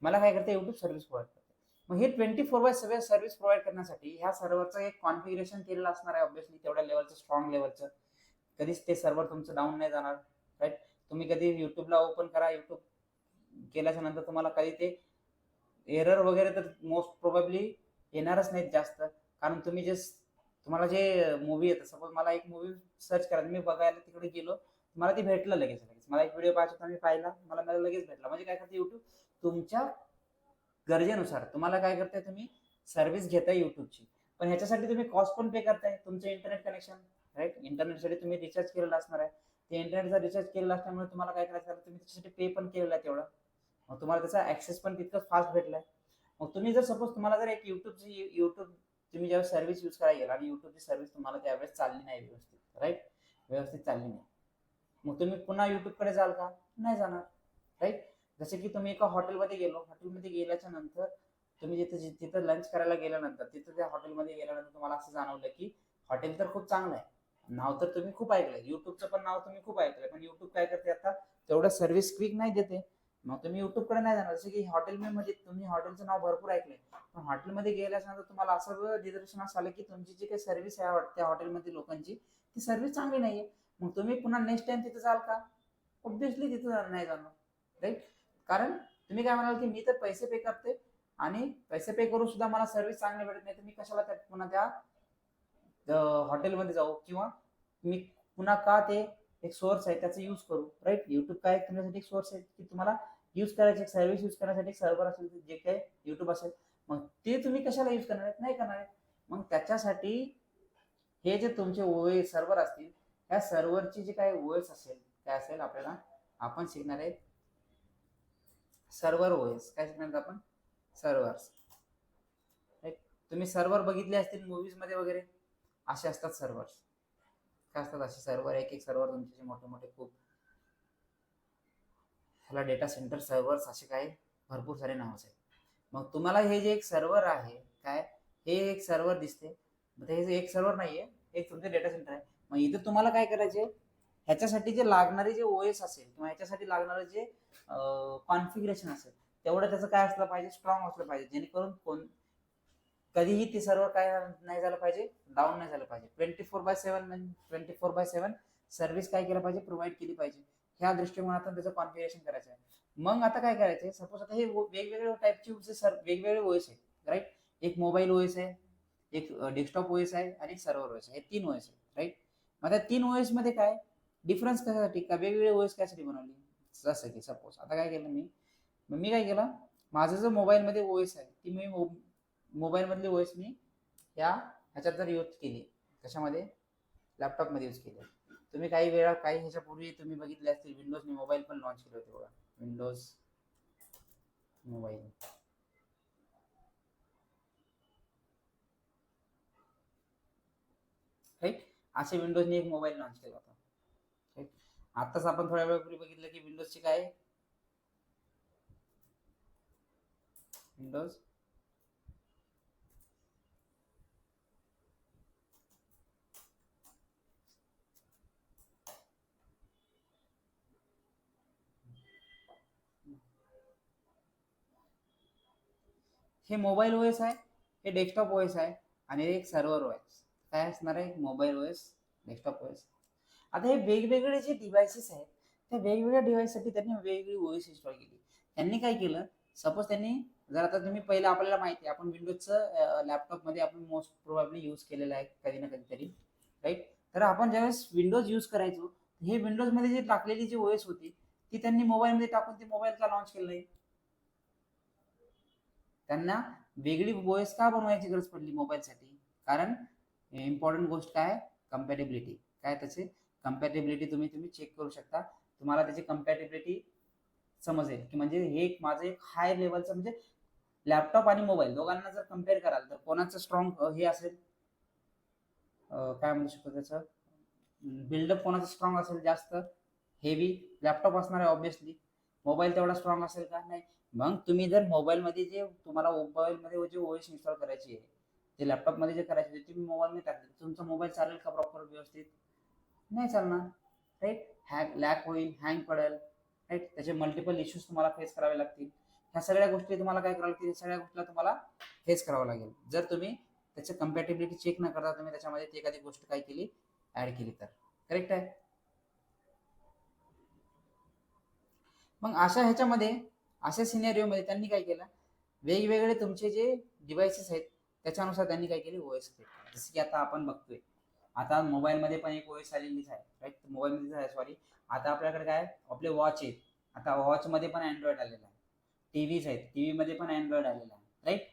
मला काय करते युट्यूब सर्व्हिस प्रोव्हाइड करते. मग हे 24/7 सर्व्हिस प्रोव्हाइड करण्यासाठी ह्या सर्व्हरचं एक कॉन्फिगरेशन केलेलं असणार आहे ऑब्व्हियसली तेवढ्या लेवलचं स्ट्रॉंग लेवलचं. कधीच ते सर्व्हर तुमचं डाऊन नाही जाणार राईट. तुम्ही कधी युट्यूबला ओपन करा युट्यूब केल्याच्या नंतर तुम्हाला काही ते एरर वगैरे तर मोस्ट प्रोबेबली येणारच नाहीत जास्त. कारण तुम्हाला जे मूवी येतं सपोज मला एक मूवी सर्च करायचं मी बघायला तिकडे गेलो मला ते भेटलं लगेच. मला एक व्हिडिओ पाहायचा होता मी पाहिला मला लगेच भेटला. म्हणजे काय करते युट्यूब तुमच्या गरजेनुसार तुम्हाला काय करताय तुम्ही सर्व्हिस घेताय युट्यूबची. पण ह्याच्यासाठी तुम्ही कॉस्ट पण पे करताय तुमचं इंटरनेट कनेक्शन राईट. इंटरनेटसाठी तुम्ही रिचार्ज केलेला असणार आहे. ते इंटरनेटचा रिचार्ज केलेला असल्यामुळे तुम्हाला काय करायचं तुम्ही त्याच्यासाठी पे पण केलेला आहे तेवढं. मग तुम्हाला त्याचा ऍक्सेस पण तितकंच फास्ट भेटलाय. मग तुम्ही जर सपोज तुम्हाला जर एक युट्यूब तुम्ही जेव्हा सर्व्हिस यूज करायला गेला आणि युट्यूबची सर्व्हिस तुम्हाला त्यावेळेस चालली नाही व्यवस्थित राईट व्यवस्थित चालली नाही मग तुम्ही पुन्हा युट्यूबकडे जाल का नाही जाणार राईट. जसे की तुम्ही एका हॉटेलमध्ये गेल्याच्या नंतर तुम्ही तिथं लंच करायला गेल्यानंतर तिथं त्या हॉटेलमध्ये गेल्यानंतर तुम्हाला असं जाणवलं की हॉटेल तर खूप चांगलं आहे. नाव तर तुम्ही खूप ऐकलंय युट्यूबचं पण नाव तुम्ही खूप ऐकलंय पण युट्यूब काय करते आता तेवढं सर्व्हिस क्विक नाही देते. मग तुम्ही युट्यूबकडे नाही जाणार. जसं की हॉटेलमध्ये तुम्ही हॉटेलचं नाव भरपूर ऐकलंय पण हॉटेलमध्ये गेल्यानंतर तुम्हाला असं निदर्शनास आलं की तुमची जी काही सर्व्हिस आहे त्या हॉटेलमध्ये लोकांची ती सर्व्हिस चांगली नाहीये. मग तुम्ही पुन्हा नेक्स्ट टाइम तिथे जाल का ऑब्व्हियसली तिथं नाही जाणार राईट. कारण तुम्ही काय म्हणाल की मी तर पैसे पे करते आणि पैसे पे करून सुद्धा मला सर्व्हिस चांगली भेटत नाही तर मी कशाला पुन्हा त्या हॉटेलमध्ये जाऊ किंवा मी पुन्हा का ते एक सोर्स आहे त्याचा यूज करू राईट. युट्यूब काय तुमच्यासाठी एक सोर्स आहे की तुम्हाला यूज करायचे सर्व्हिस यूज करण्यासाठी एक सर्व्हर असेल जे काही युट्यूब असेल मग ते तुम्ही कशाला यूज करणार आहेत नाही करणार आहे. मग त्याच्यासाठी हे जे तुमचे ओएस सर्व्हर असतील त्या सर्व्हरची जी काही ओएस असेल काय असेल आपल्याला आपण शिकणार आहेत सर्व्हर ओएस. काय शिकणार आपण सर्व्हर्स राईट. तुम्ही सर्व्हर बघितले असतील मूवीज मध्ये वगैरे असे असतात सर्व्हर्स. काय असतात असे सर्व्हर एक सर्व्हर तुमचे मोठे मोठे खूप ह्याला डेटा सेंटर सर्व्हर्स असे काय भरपूर सारे नावच आहेत. मग तुम्हाला हे जे एक सर्व्हर आहे काय हे एक सर्व्हर दिसते हे एक सर्व्हर नाहीये एक तुमचं डेटा सेंटर आहे. मग इथं तुम्हाला काय करायचे ह्याच्यासाठी जे लागणारे जे ओएस असेल किंवा ह्याच्यासाठी लागणारे जे कॉन्फिगरेशन असेल तेवढं त्याचं काय असलं पाहिजे, स्ट्रॉंग असलं पाहिजे, जेणेकरून कधीही ते सर्व्हर काय नाही झालं पाहिजे, डाऊन नाही झालं पाहिजे. 24/7 म्हणजे 24/7 सर्व्हिस काय केलं पाहिजे, प्रोव्हाइड केली पाहिजे. ह्या दृष्टिकोनातून त्याचं कॉन्फिगरेशन करायचं आहे. मग आता काय करायचंय, सपोज आता हे वेगवेगळ्या टाईपची वेगवेगळे ओएस आहे, राईट. एक मोबाईल ओएस आहे, एक डेस्कटॉप ओएस आहे आणि एक सर्व्हर ओएस आहे. हे 3 ओएस आहे, राईट. मग त्या 3 ओएस मध्ये काय डिफरन्स कशासाठी, का वेगवेगळे ओएस कशासाठी बनवली, जसं की सपोज आता काय केलं मी काय केलं, माझं जो मोबाईल मध्ये ओएस आहे ती मी मोबाईल मधली ओएस मी ह्याच्यात जर यूज केली, कशामध्ये, लॅपटॉप मध्ये यूज केली. तुम्ही काही ह्याच्यापूर्वी तुम्ही बघितले असतील, विंडोजने मोबाईल पण लॉन्च केले होते बघा, विंडोज मोबाईल, राईट. असे विंडोजने एक मोबाईल लॉन्च केला होता, राईट. आताच आपण थोड्या वेळापूर्वी बघितलं की विंडोजची काय, विंडोज हे मोबाईल ओएस आहे, हे डेस्कटॉप ओएस आहे आणि एक सर्व्हर ओएस. काय असणार आहे, मोबाईल ओएस, डेस्कटॉप ओएस. आता हे वेगवेगळे जे डिव्हाइसेस आहेत, त्या वेगवेगळ्या डिव्हाइससाठी त्यांनी वेगवेगळी ओएस इन्स्टॉल केली. त्यांनी काय केलं, सपोज त्यांनी जर आता तुम्ही पहिलं, आपल्याला माहिती आहे आपण विंडोजचं लॅपटॉपमध्ये आपण मोस्ट प्रोबॅबली यूज केलेलं आहे कधी ना कधीतरी, राईट. तर आपण ज्यावेळेस विंडोज यूज करायचो, हे विंडोजमध्ये जे टाकलेली जी ओएस होती ती त्यांनी मोबाईलमध्ये टाकून ते मोबाईलला लॉन्च केलं आहे. त्यांना वेगळी ओएस का बनवायची गरज पडली मोबाईलसाठी, कारण इम्पॉर्टंट गोष्ट काय, कम्पॅटेबिलिटी. काय त्याचे कम्पॅटेबिलिटी तुम्ही चेक करू शकता, तुम्हाला त्याची कम्पॅटेबिलिटी समजेल की म्हणजे हे माझं एक हाय लेवलचं, म्हणजे लॅपटॉप आणि मोबाईल दोघांना जर कम्पेअर कराल तर कोणाचं स्ट्रॉंग हे असेल, काय म्हणू शकतो त्याचं बिल्डअप, कोणाचं स्ट्रॉंग असेल, जास्त हेवी लॅपटॉप असणार आहे ऑब्विसली. मोबाईल तेवढा स्ट्रॉंग असेल का, नाही. मग तुम्ही जर मोबाईलमध्ये जे तुम्हाला मोबाईलमध्ये जे ओएस इन्स्टॉल करायची आहे, ते लॅपटॉपमध्ये जे करायचे ते तुम्ही मोबाईलमध्ये टाकले, तुमचा मोबाईल चालेल का प्रॉपर व्यवस्थित, नाही चालणार, राईट. लॅक होईल, हँग पडेल, राईट. त्याचे मल्टिपल इश्यूज तुम्हाला फेस करावे लागतील. ह्या सगळ्या गोष्टी तुम्हाला काय करावं लागतील, सगळ्या गोष्टीला तुम्हाला फेस करावं लागेल जर तुम्ही त्याची कम्पॅटेबिलिटी चेक न करता तुम्ही त्याच्यामध्ये ती एखादी गोष्ट काय केली, ऍड केली तर, करेक्ट आहे. मग अशा सिनेरिओमध्ये त्यांनी काय केलं, वेगवेगळे तुमचे जे डिव्हाइसेस आहेत त्याच्यानुसार त्यांनी काय केले, ओएस क्रिएट केले. जसं की आता आपण बघतोय, आता मोबाईलमध्ये पण एक ओएस आलेलीच आहे, राईट. मोबाईलमध्येच आहे, सॉरी. आता आपल्याकडे काय, आपले वॉच आहेत, आता वॉचमध्ये पण अँड्रॉइड आलेला आहे. टीव्हीज आहेत, टीव्हीमध्ये पण अँड्रॉइड आलेला आहे, राईट.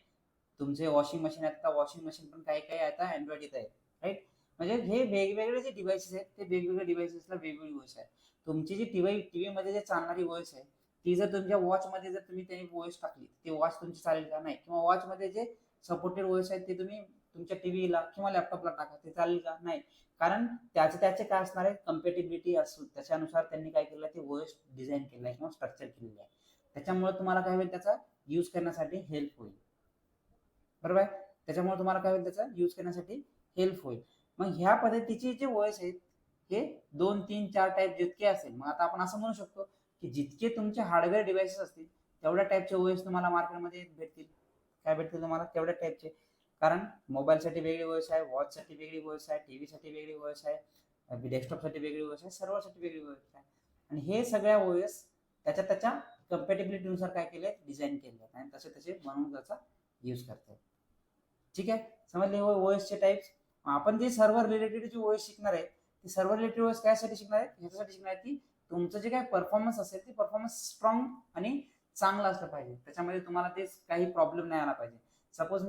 तुमचे वॉशिंग मशीन आहेत, आता वॉशिंग मशीन पण काही काही आता अँड्रॉइड येत आहे, राईट. म्हणजे हे वेगवेगळे जे डिव्हाइसेस आहेत ते वेगवेगळ्या डिव्हाइसेसला वेगवेगळी ओएस आहे. तुमची जी टीव्ही मध्ये जे चालणारी ओएस आहे ती जर तुमच्या वॉचमध्ये जर तुम्ही त्यांनी ओएस टाकली, ते वॉच तुमची चालेल का, नाही. किंवा वॉचमध्ये जे सपोर्टेड ओएस आहेत ते तुम्ही तुमच्या टीव्हीला किंवा लॅपटॉपला टाका, ते चालेल का, नाही. कारण त्याचे काय असणार आहे, कम्पॅटेबिलिटी असू, त्याच्यानुसार त्यांनी काय केलं, ते ओएस डिझाईन केलं आहे किंवा स्ट्रक्चर केलेलं आहे. त्याच्यामुळे तुम्हाला काय होईल, त्याचा यूज करण्यासाठी हेल्प होईल, बरोबर आहे. त्याच्यामुळे तुम्हाला काय होईल, त्याचा यूज करण्यासाठी हेल्प होईल. मग ह्या पद्धतीचे जे ओएस आहेत हे 2, 3, 4 टाईप जितके असेल, मग आता आपण असं म्हणू शकतो की जितके तुमचे हार्डवेअर डिव्हाइसेस असतील तेवढ्या टाईपचे ओएस तुम्हाला मार्केटमध्ये भेटतील. काय भेटतील तुम्हाला, तेवढ्या टाईपचे. कारण मोबाईलसाठी वेगळी ओएस आहे, वॉचसाठी वेगळी ओएस आहे, टीव्हीसाठी वेगळी ओएस आहे, डेस्कटॉपसाठी वेगळी ओएस आहे, सर्व्हरसाठी वेगळी ओएस आहे. आणि हे सगळ्या ओएस त्याच्या कम्पॅटेबिलिटीनुसार काय केले, डिझाईन केले आणि तसे बनवून त्याचा यूज करतात. ठीक आहे, समजले ओएसचे टाइप्स. आपण जे सर्व्हर रिलेटेड जे ओएस शिकणार आहे, ते सर्व्हर रिलेटेड ओएस कशासाठी शिकणार आहे, ह्याच्यासाठी शिकणार आहे की तुमचं जे काय परफॉर्मन्स असेल ते परफॉर्मन्स स्ट्रॉंग आणि चांगलं असलं पाहिजे, त्याच्यामध्ये तुम्हाला ते काही प्रॉब्लेम नाही आला पाहिजे. सपोज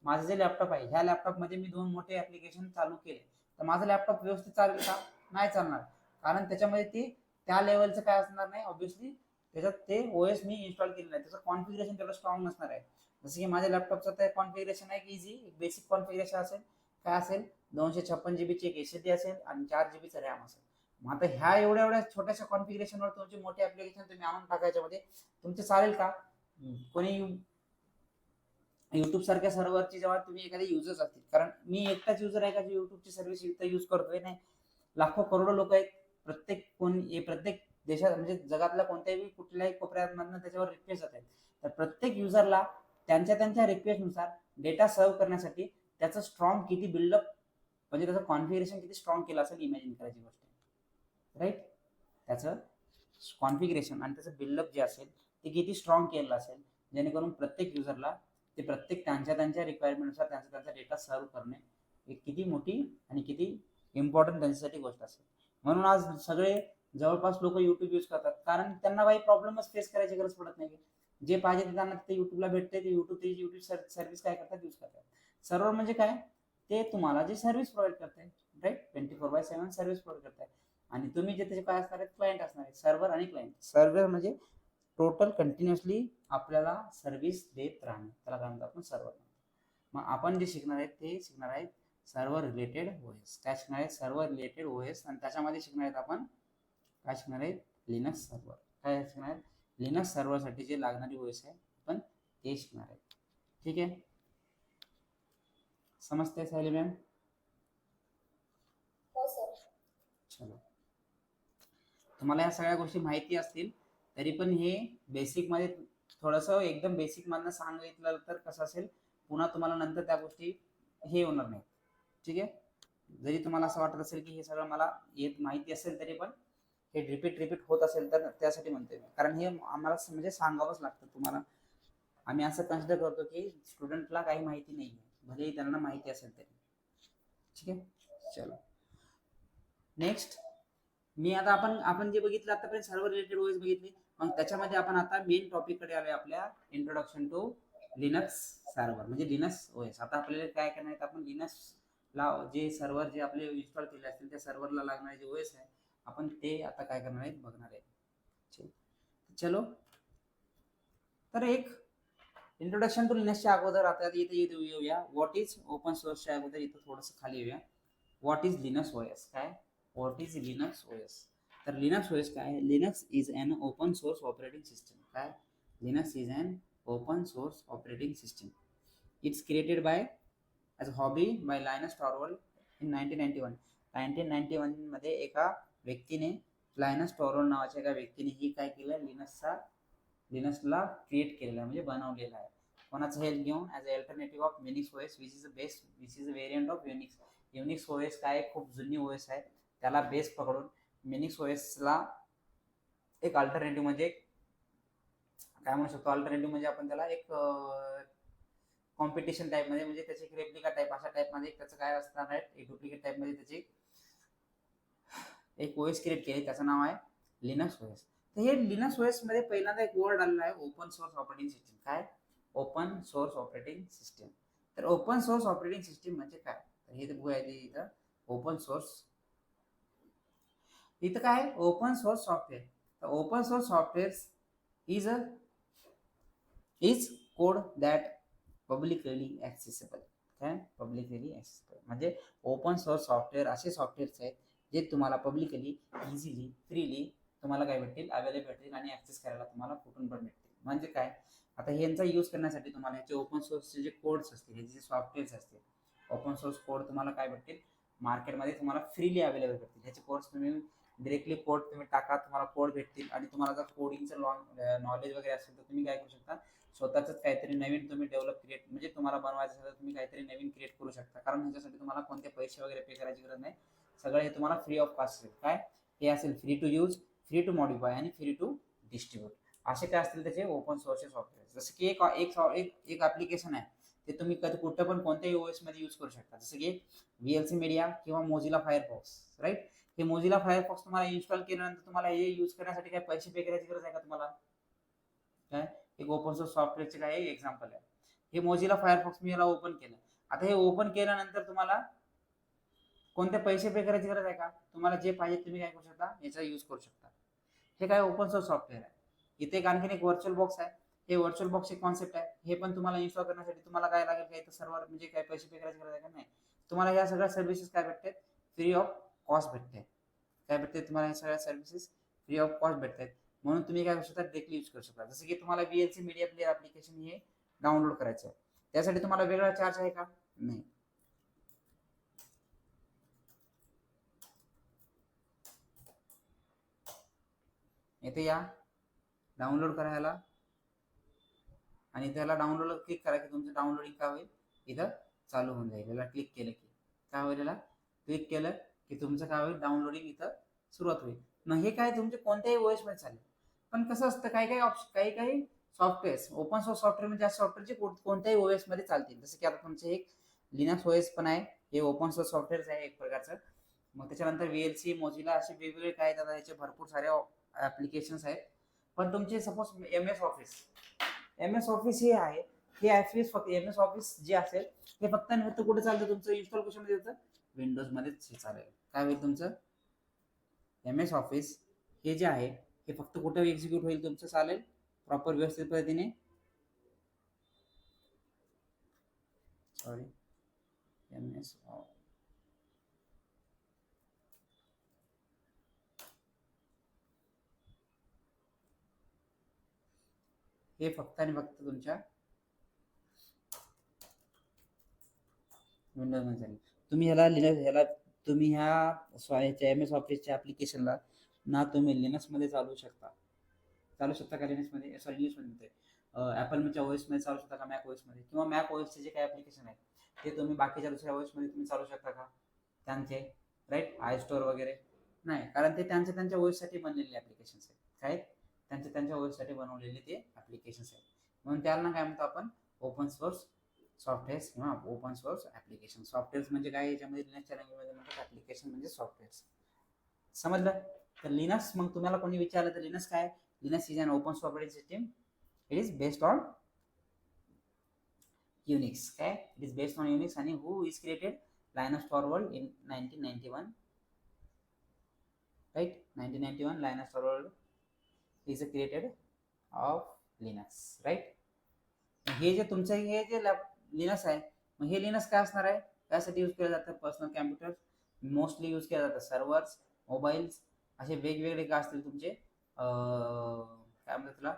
माझं जे लॅपटॉप आहे, ह्या लॅपटॉपमध्ये मी 2 मोठे ऍप्लिकेशन चालू केले, तर माझं लॅपटॉप व्यवस्थित चालेल का, नाही चालणार. कारण त्याच्यामध्ये ते त्या लेवलचं काय असणार नाही, ऑब्व्हियसली त्याच्यात ते ओएस मी इन्स्टॉल केलेलं आहे, त्याचं कॉन्फिगरेशन तेवढं स्ट्रॉंग नसणार आहे. जसं की माझ्या लॅपटॉपचं तर कॉन्फिगरेशन आहे की इझी, बेसिक कॉन्फिगरेशन असेल, काय असेल, 256 GB ची एक एसएसडी असेल आणि 4 GB चा रॅम असेल. मग आता ह्या एवढ्या छोट्याशा कॉन्फिगरेशनवर तुमचे मोठे ऍप्लिकेशन तुम्ही आणून टाकायच्यामध्ये तुमचे चालेल का. कोणी युट्यूब सारख्या सर्व्हरची जेव्हा तुम्ही एखादे युजर्स असतील, कारण मी एकटाच युजर आहे का जे युट्यूबची सर्व्हिस इथं यूज करतोय, नाही. लाखो करोडो लोक आहेत, प्रत्येक देशात म्हणजे जगातल्या कोणत्याही कुठल्याही कोपऱ्यामधनं त्याच्यावर रिक्वेस्ट जात आहेत. तर प्रत्येक युजरला त्यांच्या त्यांच्या रिक्वेस्टनुसार डेटा सर्व्ह करण्यासाठी त्याचं स्ट्रॉंग किती बिल्डअप म्हणजे त्याचं कॉन्फिगरेशन किती स्ट्रॉंग केलं असेल इमॅजिन करायची गोष्ट आहे, राईट. त्याचं कॉन्फिगरेशन आणि त्याचं बिल्डअप जे असेल ते किती स्ट्रॉंग केलेलं असेल, जेणेकरून प्रत्येक युजरला ते प्रत्येक त्यांच्या त्यांच्या रिक्वायरमेंटनुसार त्यांचा त्यांचा डेटा सर्व्ह करणे एक किती मोठी आणि किती इम्पॉर्टंट त्यांच्यासाठी गोष्ट असेल. म्हणून आज सगळे जवळपास लोक युट्यूब यूज करतात, कारण त्यांना काही प्रॉब्लेमच फेस करायची गरज पडत नाही. जे पाहिजे ते त्यांना ते युट्यूबला भेटते, ते युट्यूब सर्व्हिस काय करतात, यूज करतात. सर्व्हर म्हणजे काय, ते तुम्हाला जे सर्व्हिस प्रोव्हाइड करते, राईट. 24/7 सर्व्हिस प्रोव्हाइड करताय आणि तुम्ही जे त्याचे काय असणार आहेत, क्लायंट असणार आहेत. सर्व्हर आणि क्लायंट. सर्व्हर म्हणजे टोटल कंटिन्युअसली आपल्याला सर्व्हिस देत राहणे, त्याला काय म्हणतो आपण, सर्व्हर. मग आपण जे शिकणार आहेत ते शिकणार आहेत सर्व्हर रिलेटेड ओएस. काय शिकणार आहेत, सर्व्हर रिलेटेड ओएस. आणि त्याच्यामध्ये शिकणार आहेत आपण काय शिकणार आहेत, लिनक्स सर्व्हर. काय शिकणार आहेत, लिनक्स सर्व्हरसाठी जे लागणारी ओएस आहे आपण ते शिकणार आहेत. ठीक आहे, समजते सायली मॅम? चलो, तुम्हाला या सगळ्या गोष्टी माहिती असतील तरी पण हे बेसिक मध्ये थोडंसं एकदम बेसिक मधनं सांगितलं तर कसं असेल, पुन्हा तुम्हाला नंतर त्या गोष्टी हे होणार नाही. ठीक आहे, जरी तुम्हाला असं वाटत असेल की हे सगळं मला येत माहिती असेल तरी पण हे रिपीट होत असेल तर त्यासाठी म्हणतोय मी, कारण हे आम्हाला म्हणजे सांगावंच लागतं तुम्हाला. आम्ही असं कन्सिडर करतो की स्टुडंटला काही माहिती नाही आहे, भलेही त्यांना माहिती असेल तरी. ठीक आहे, चलो नेक्स्ट. मी आता आपण जे बघितलं आतापर्यंत सर्व्हर रिलेटेड ओएस बघितली. मग त्याच्यामध्ये आपण आता मेन टॉपिक कडे आलोय, आपल्या इंट्रोडक्शन टू लिनक्स सर्व्हर म्हणजे लिनक्स ओएस. आता आपल्याला काय करणार आहे, आपण लिनक्स ला जे सर्व्हर जे आपले इन्स्टॉल केले असतील त्या सर्व्हरला लागणारे जे ओएस आहे आपण ते आता काय करणार आहे, बघणार आहे. चलो, तर एक इंट्रोडक्शन टू लिनक्सच्या अगोदर आता इथे येऊया. व्हॉट इज ओपन सोर्सच्या अगोदर इथं थोडंसं खाली येऊया. What is Linux OS. काय, व्हॉट इज लिनक्स ओएस. तर लिनक्स ओएस काय आहे, Linux is an open source operating system. काय, Linux is an open source operating system. It's created by as hobby by Linus Torvald in 1991. 1991 मध्ये एका व्यक्तीने, लायनस टॉरवल्ड नावाच्या एका व्यक्तीने ही काय केलं, लिनक्सला क्रिएट केलेला म्हणजे बनवलेला आहे. कोणाचं हेल्प घेऊन, as a alternative of Unix OS which is a variant of Unix. Unix OS काय खूप जुनी ओएस आहे, त्याला बेस पकडून युनिक्स ओएसला एक अल्टरनेटिव्ह म्हणजे काय म्हणू शकतो, अल्टरनेटिव्ह म्हणजे आपण त्याला एक कॉम्पिटिशन टाईप मध्ये, म्हणजे त्याची एक रेप्लिका टाईप अशा टाईप मध्ये त्याचं काय असणार आहे, एक डुप्लिकेट टाईप मध्ये त्याची एक ओएस क्रिएट केली, त्याचं नाव आहे लिनक्स ओएस. तर हे लिनक्स ओएस मध्ये पहिल्यांदा एक वर्ड आलेला आहे, ओपन सोर्स ऑपरेटिंग सिस्टम. काय, ओपन सोर्स ऑपरेटिंग सिस्टम. तर ओपन सोर्स ऑपरेटिंग सिस्टम म्हणजे काय, तर हे बघूया इथं ओपन सोर्स. इथं काय, ओपन सोर्स सॉफ्टवेअर. तर open source software is code that publicly accessible. काय, पब्लिकली ऍक्सेसिबल म्हणजे ओपन सोर्स सॉफ्टवेअर असे सॉफ्टवेअर्स आहेत जे तुम्हाला पब्लिकली इझिली फ्रीली तुम्हाला काय भेटतील, अवेलेबल भेटतील आणि ऍक्सेस करायला तुम्हाला कुठून पण भेटतील. म्हणजे काय, आता यांचा यूज करण्यासाठी तुम्हाला याचे ओपन सोर्सचे जे कोड्स असतील, हे जे सॉफ्टवेअर्स असतील, ओपन सोर्स कोड तुम्हाला काय भेटतील, मार्केटमध्ये तुम्हाला फ्रीली अवेलेबल भेटतील. ह्याचे कोड्स तुम्ही डिरेक्टली कोड तुम्ही टाका, तुम्हाला कोड भेटतील. आणि तुम्हाला जर कोडिंगचं नॉलेज वगैरे असेल तर तुम्ही काय करू शकता, स्वतःच काहीतरी नवीन तुम्ही डेव्हलप क्रिएट म्हणजे तुम्हाला बनवायचं असेल तर तुम्ही काहीतरी नवीन क्रिएट करू शकता. कारण ह्याच्यासाठी तुम्हाला कोणते पैसे वगैरे पे करायची गरज नाही, सगळं हे तुम्हाला फ्री ऑफ कॉस्ट असेल. काय, हे असेल free to use, free to modify आणि फ्री टू डिस्ट्रीब्यूट. असे काय असतील त्याचे ओपन सोर्सचे सॉफ्टवेअर. जसं की एक ऍप्लिकेशन आहे, ते तुम्ही कधी कुठं पण कोणत्याही ओएस मध्ये यूज करू शकता. जसं की VLC मीडिया किंवा मोझिला फायरफॉक्स, राईट. हे मोझिला फायरफॉक्स तुम्हाला इन्स्टॉल केल्यानंतर तुम्हाला हे यूज करण्यासाठी काय पैसे पे करायची गरज आहे का तुम्हाला? काय, एक ओपन सोर्स सॉफ्टवेअरचे काय एक्झाम्पल आहे. हे मोझिला फायरफॉक्स मी याला ओपन केलं. आता हे ओपन केल्यानंतर तुम्हाला कोणते पैसे पे करायची गरज आहे का? तुम्हाला जे पाहिजे तुम्ही काय करू शकता, याचा यूज करू शकता. हे काय ओपन सोर्स सॉफ्टवेअर आहे. इथे एक आणखीन एक व्हर्च्युअल बॉक्स आहे. हे व्हर्च्युअल बॉक्सची कॉन्सेप्ट आहे. हे पण तुम्हाला इन्स्टॉल करण्यासाठी तुम्हाला काय लागेल, काही तर सर्व्हर म्हणजे काय पैसे पे करायची गरज आहे का? नाही. तुम्हाला या सगळ्या सर्व्हिसेस काय भेटतात, फ्री ऑफ कॉस्ट भेटते. काय भेटते तुम्हाला, या सगळ्या सर्व्हिसेस फ्री ऑफ कॉस्ट भेटतात. म्हणून तुम्ही काय करू शकता, डायरेक्टली यूज करू शकता. जसं की तुम्हाला VLC मीडिया प्लेअर ऍप्लिकेशन हे डाउनलोड करायचं आहे, त्यासाठी तुम्हाला वेगळा चार्ज आहे का? नाही. इथे या, डाउनलोड करायला आणि त्याला डाउनलोडला क्लिक करा की तुमचं डाउनलोडिंग काय होईल, इथं चालू होऊन जाईल. याला क्लिक केलं की काय होईल, याला क्लिक केलं की तुमचं काय होईल, डाउनलोडिंग इथं सुरुवात होईल. मग हे काय तुमचे कोणत्याही ओएस मध्ये चालेल. पण कसं असतं, काही काही ऑप्शन, काही काही सॉफ्टवेअर, ओपन सोर्स सॉफ्टवेअर म्हणजे सॉफ्टवेअरचे कोणत्याही ओएस मध्ये चालतील. जसं की आता तुमचे एक लिनक्स ओएस पण आहे, हे ओपन सोर्स सॉफ्टवेअर आहे एक प्रकारचं. मग त्याच्यानंतर VLC, मोझिला असे वेगवेगळे काय आहेत, याचे भरपूर सारे ऍप्लिकेशन्स आहेत. पण तुमचे सपोज एम एस ऑफिस हे आहे, हे ऍप्लिकेशन फक्त एम एस ऑफिस जे असेल हे फक्त आणि फक्त कुठे चालतं, तुमचं इन्स्टॉल कशामध्ये होतं, विंडोज मध्येच हे चालेल. काय होईल तुमचं एम एस ऑफिस हे जे आहे हे फक्त कुठे एक्झिक्यूट होईल, तुमचं चालेल प्रॉपर व्यवस्थित पद्धतीने. सॉरी, एम एस हे फक्त आणि फक्त तुमच्या विंडोज मध्ये चालेल. तुम्ही ह्याला तुम्ही ह्या एम एस ऑफिसच्या ऍप्लिकेशनला ना तुम्ही लिनक्स मध्ये चालू शकता का, लिनक्स मध्ये, सॉरी लिनक्स मध्ये ऍपलच्या ओएस मध्ये चालू शकता का, मॅक ओएस मध्ये, किंवा मॅक ओएसचे जे काही ऍप्लिकेशन आहे ते तुम्ही बाकीच्या दुसऱ्या ओएस मध्ये तुम्ही चालू शकता का त्यांचे, राईट, आय स्टोअर वगैरे नाही, कारण ते त्यांच्या ओएस साठी बनलेले ऍप्लिकेशन्स आहेत. काय त्यांच्या ओएस साठी बनवलेले ते ऍप्लिकेशन्स आहेत. म्हणून त्याला काय म्हणतो आपण, ओपन सोर्स सॉफ्टवेअर किंवा ओपन सोर्स ऍप्लिकेशन. सॉफ्टवेअर म्हणजे काय, याच्यामध्ये लिनक्सच्या लँग्वेजमध्ये म्हणतात ऍप्लिकेशन म्हणजे सॉफ्टवेअर. समजलं. तर लिनक्स, मग तुम्हाला कोणी विचारलं तर लिनक्स काय, Linux is an open source operating system. It is based on Unix. काय, it is based on Unix. आणि who is created, Linus Torvald in 1991, right, 1991 Linus Torvald is created of Linux, right. हे जे तुमचं हे जे लिनक्स आहे, मग हे लिनक्स काय असणार आहे, त्यासाठी यूज केलं जातं, पर्सनल कॅम्प्युटर मोस्टली यूज केलं जातं, सर्व्हर्स, मोबाईल्स असे वेगवेगळे काय असतील तुमचे काय म्हणतात तुला,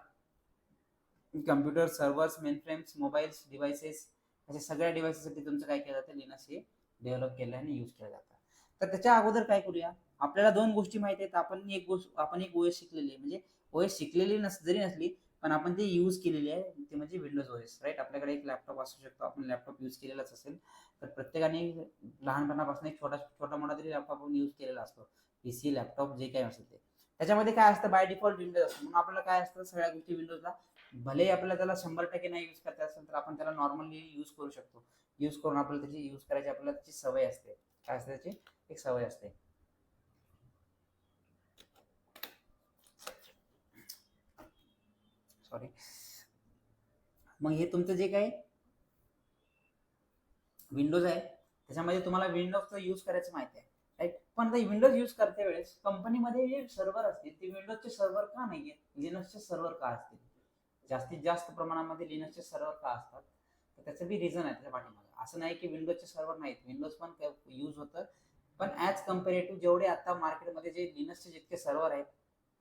computer, servers, main frames, mobiles, devices, अशा सगळ्या डिव्हाइसेससाठी तुमचं काय केलं जातं, लिनक्स हे डेव्हलप केलं आणि यूज केलं जातं. तर त्याच्या अगोदर काय करूया, आपल्याला दोन गोष्टी माहिती आहेत. आपण एक ओएस शिकलेली आहे, म्हणजे ओएस शिकलेली जरी नसली पण आपण ती यूज केलेली आहे, ते म्हणजे विंडोज ओएस, राईट. आपल्याकडे एक लॅपटॉप असू शकतो, आपण लॅपटॉप यूज केलेलाच असेल. तर प्रत्येकाने लहानपणापासून एक छोटा मोठा तरी लॅपटॉप आपण यूज केलेला असतो, पीसी, लॅपटॉप, जे काही असेल ते. त्याच्यामध्ये काय असतं, बाय डिफॉल्ट विंडोज असतो. म्हणून आपल्याला काय असतं, सगळ्या गोष्टी विंडोजला, भले आपल्याला त्याला 100% नाही यूज करता असेल तर आपण त्याला नॉर्मली यूज करू शकतो. यूज करून आपल्याला त्याची यूज करायची आपल्याला त्याची सवय असते. काय असते त्याची, एक सवय असते. सॉरी. मग हे तुमचं जे काही विंडोज आहे त्याच्यामध्ये तुम्हाला विंडोजचा यूज करायचं माहिती आहे, राईट. पण आता विंडोज यूज करते वेळेस कंपनीमध्ये जे सर्व्हर असतील ते विंडोजचे सर्व्हर का नाही आहेत, लिनक्सचे सर्व्हर का असतील, जास्तीत जास्त प्रमाणामध्ये लिनक्सचे सर्व्हर का असतात, तर त्याचं बी रिझन आहे त्याच्या पाठीमागे. असं नाही की विंडोजचे सर्व्हर नाहीत, विंडोज पण यूज होतं, पण ॲज कम्पेरेटिव्ह जेवढे आता मार्केटमध्ये जे लिनक्सचे जितके सर्व्हर आहेत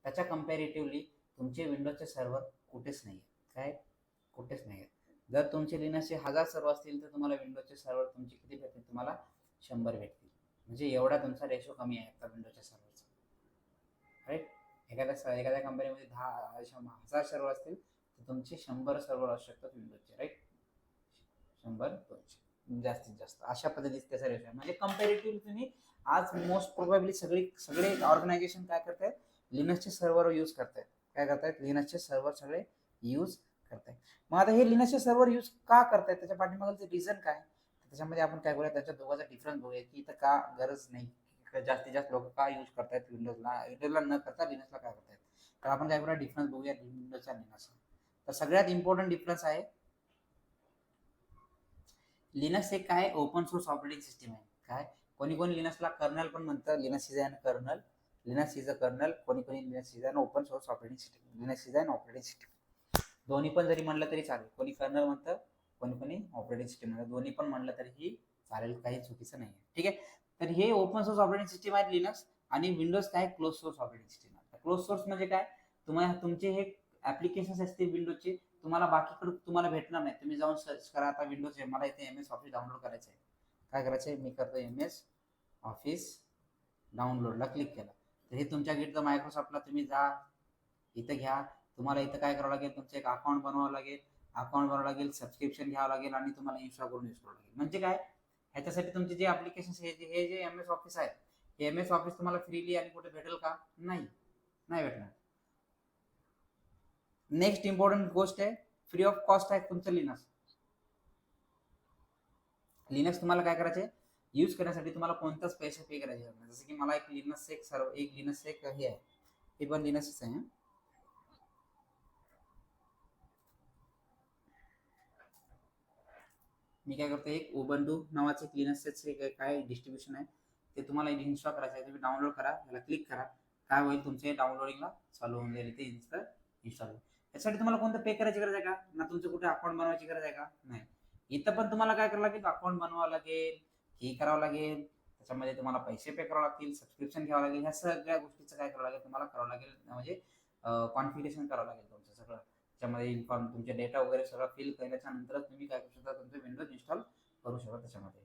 त्याच्या कम्पॅरेटिव्हली तुमचे विंडोजचे सर्व्हर कुठेच नाही आहेत. काय, कुठेच नाही आहेत. जर तुमचे लिनक्सचे 1000 सर्व्हर असतील तर तुम्हाला विंडोजचे सर्व्हर तुमचे किती भेटतील, तुम्हाला 100 भेटतील. म्हणजे एवढा तुमचा रेशो कमी आहे आता विंडोजच्या सर्व्हरचा, राईट. एखाद्या कंपनीमध्ये 10,000 सर्व्हर असतील तर तुमचे 100 सर्व्हर असू शकतात विंडोजचे, राईट. 100-200 जास्तीत जास्त अशा पद्धतीने त्याचा रेशो आहे. म्हणजे कम्पॅरेटिव्हली तुम्ही आज मोस्ट प्रोबॅबली सगळे ऑर्गनायझेशन काय करतायत, लिनक्सचे सर्व्हर यूज करतायत. काय करतायत, लिनक्सचे सर्व्हर सगळे यूज करतायत. मग आता हे लिनक्सचे सर्व्हर यूज का करतायत, त्याच्या पाठीमागचं रिझन काय, त्याच्यामध्ये आपण काय करूया, त्याच्या दोघांचा डिफरन्स बघूया की इथं का गरज नाही, जास्तीत जास्त लोक का यूज करतायत विंडोजला न करता लिनक्सला काय करतायत. तर आपण काय करूया, डिफरन्स बघूया विंडोजचा लिनक्स. तर सगळ्यात इम्पॉर्टंट डिफरन्स आहे, लिनक्स एक काय ओपन सोर्स ऑपरेटिंग सिस्टम आहे. काय, कोणी कोणी लिनक्सला कर्नल पण म्हणतं, Linux is an kernel, Linux is a kernel, कोणी Linux is an open source operating system, Linux is an operating system. दोन्ही पण जरी म्हणलं तरी चालेल, कोणी कर्नल म्हणतं, कोणी ऑपरेटिंग सिस्टम म्हणतं, दोन्ही पण म्हणलं तरीही चालेल, काही चुकीचं नाही आहे, ठीक आहे. तर हे ओपन सोर्स ऑपरेटिंग सिस्टम आहे लिनक्स. आणि विंडोज काय, क्लोज सोर्स ऑपरेटिंग सिस्टम आहे. क्लोज सोर्स म्हणजे काय, तुमचे हे ऍप्लिकेशन्स असतील विंडोजचे, तुम्हाला बाकीकडे तुम्हाला भेटणार नाही. तुम्ही जाऊन सर्च करा, आता विंडोज आहे, मला इथे MS ऑफिस डाउनलोड करायचं आहे, काय करायचं आहे, मी करतो MS ऑफिस डाउनलोडला क्लिक केलं, तर हे तुमच्या गिटचं मायक्रोसॉफ्टला तुम्ही जा, इथं घ्या. तुम्हाला इथं काय करावं लागेल, तुमचं एक अकाउंट बनवावं लागेल. अकाउंट बनवावं लागेल, सबस्क्रिप्शन घ्यावं लागेल आणि तुम्हाला इन्स्टॉल करून यूज करावं लागेल. म्हणजे काय, ह्याच्यासाठी तुमचे जे ऍप्लिकेशन हे जे MS ऑफिस आहे, हे MS ऑफिस तुम्हाला फ्रीली आणि कुठे भेटेल का? नाही, नाही भेटणार. नेक्स्ट इम्पॉर्टंट गोष्ट आहे, फ्री ऑफ कॉस्ट आहे तुमचं लिनक्स. लिनक्स तुम्हाला काय करायचे, यूज करण्यासाठी तुम्हाला कोणताच पैसे पे करायचे नाही. जसं की मला एक लिनक्स एक हे आहे, हे पण लिनक्सच आहे. मी काय करतो, एक उबंटू नावाचं एक लिनक्सचे काय डिस्ट्रीब्युशन आहे, ते तुम्हाला इन्स्टॉल करायचं आहे. तुम्ही डाउनलोड करा, याला क्लिक करा, काय होईल तुमचे डाउनलोडिंगला चालू होऊन जाईल, ते इन्स्टॉल. यासाठी तुम्हाला कोणतं पे करायची गरज आहे का? ना तुमचं कुठे अकाउंट बनवायची गरज आहे का? नाही. इथं पण तुम्हाला काय करावं लागेल, अकाउंट बनवावं लागेल, हे करावं लागेल, त्याच्यामध्ये तुम्हाला पैसे पे करावे लागतील, सबस्क्रिप्शन घ्यावं लागेल, ह्या सगळ्या गोष्टीचं काय करावं लागेल, तुम्हाला करावं लागेल, म्हणजे कॉन्फिगरेशन करावं लागेल तुमचं सगळं. त्याच्यामध्ये इन्फॉर्म तुमचे डेटा वगैरे सगळं फिल केल्याच्या नंतर तुम्ही काय करू शकता, तुमचं विंडोज इन्स्टॉल करू शकता त्याच्यामध्ये.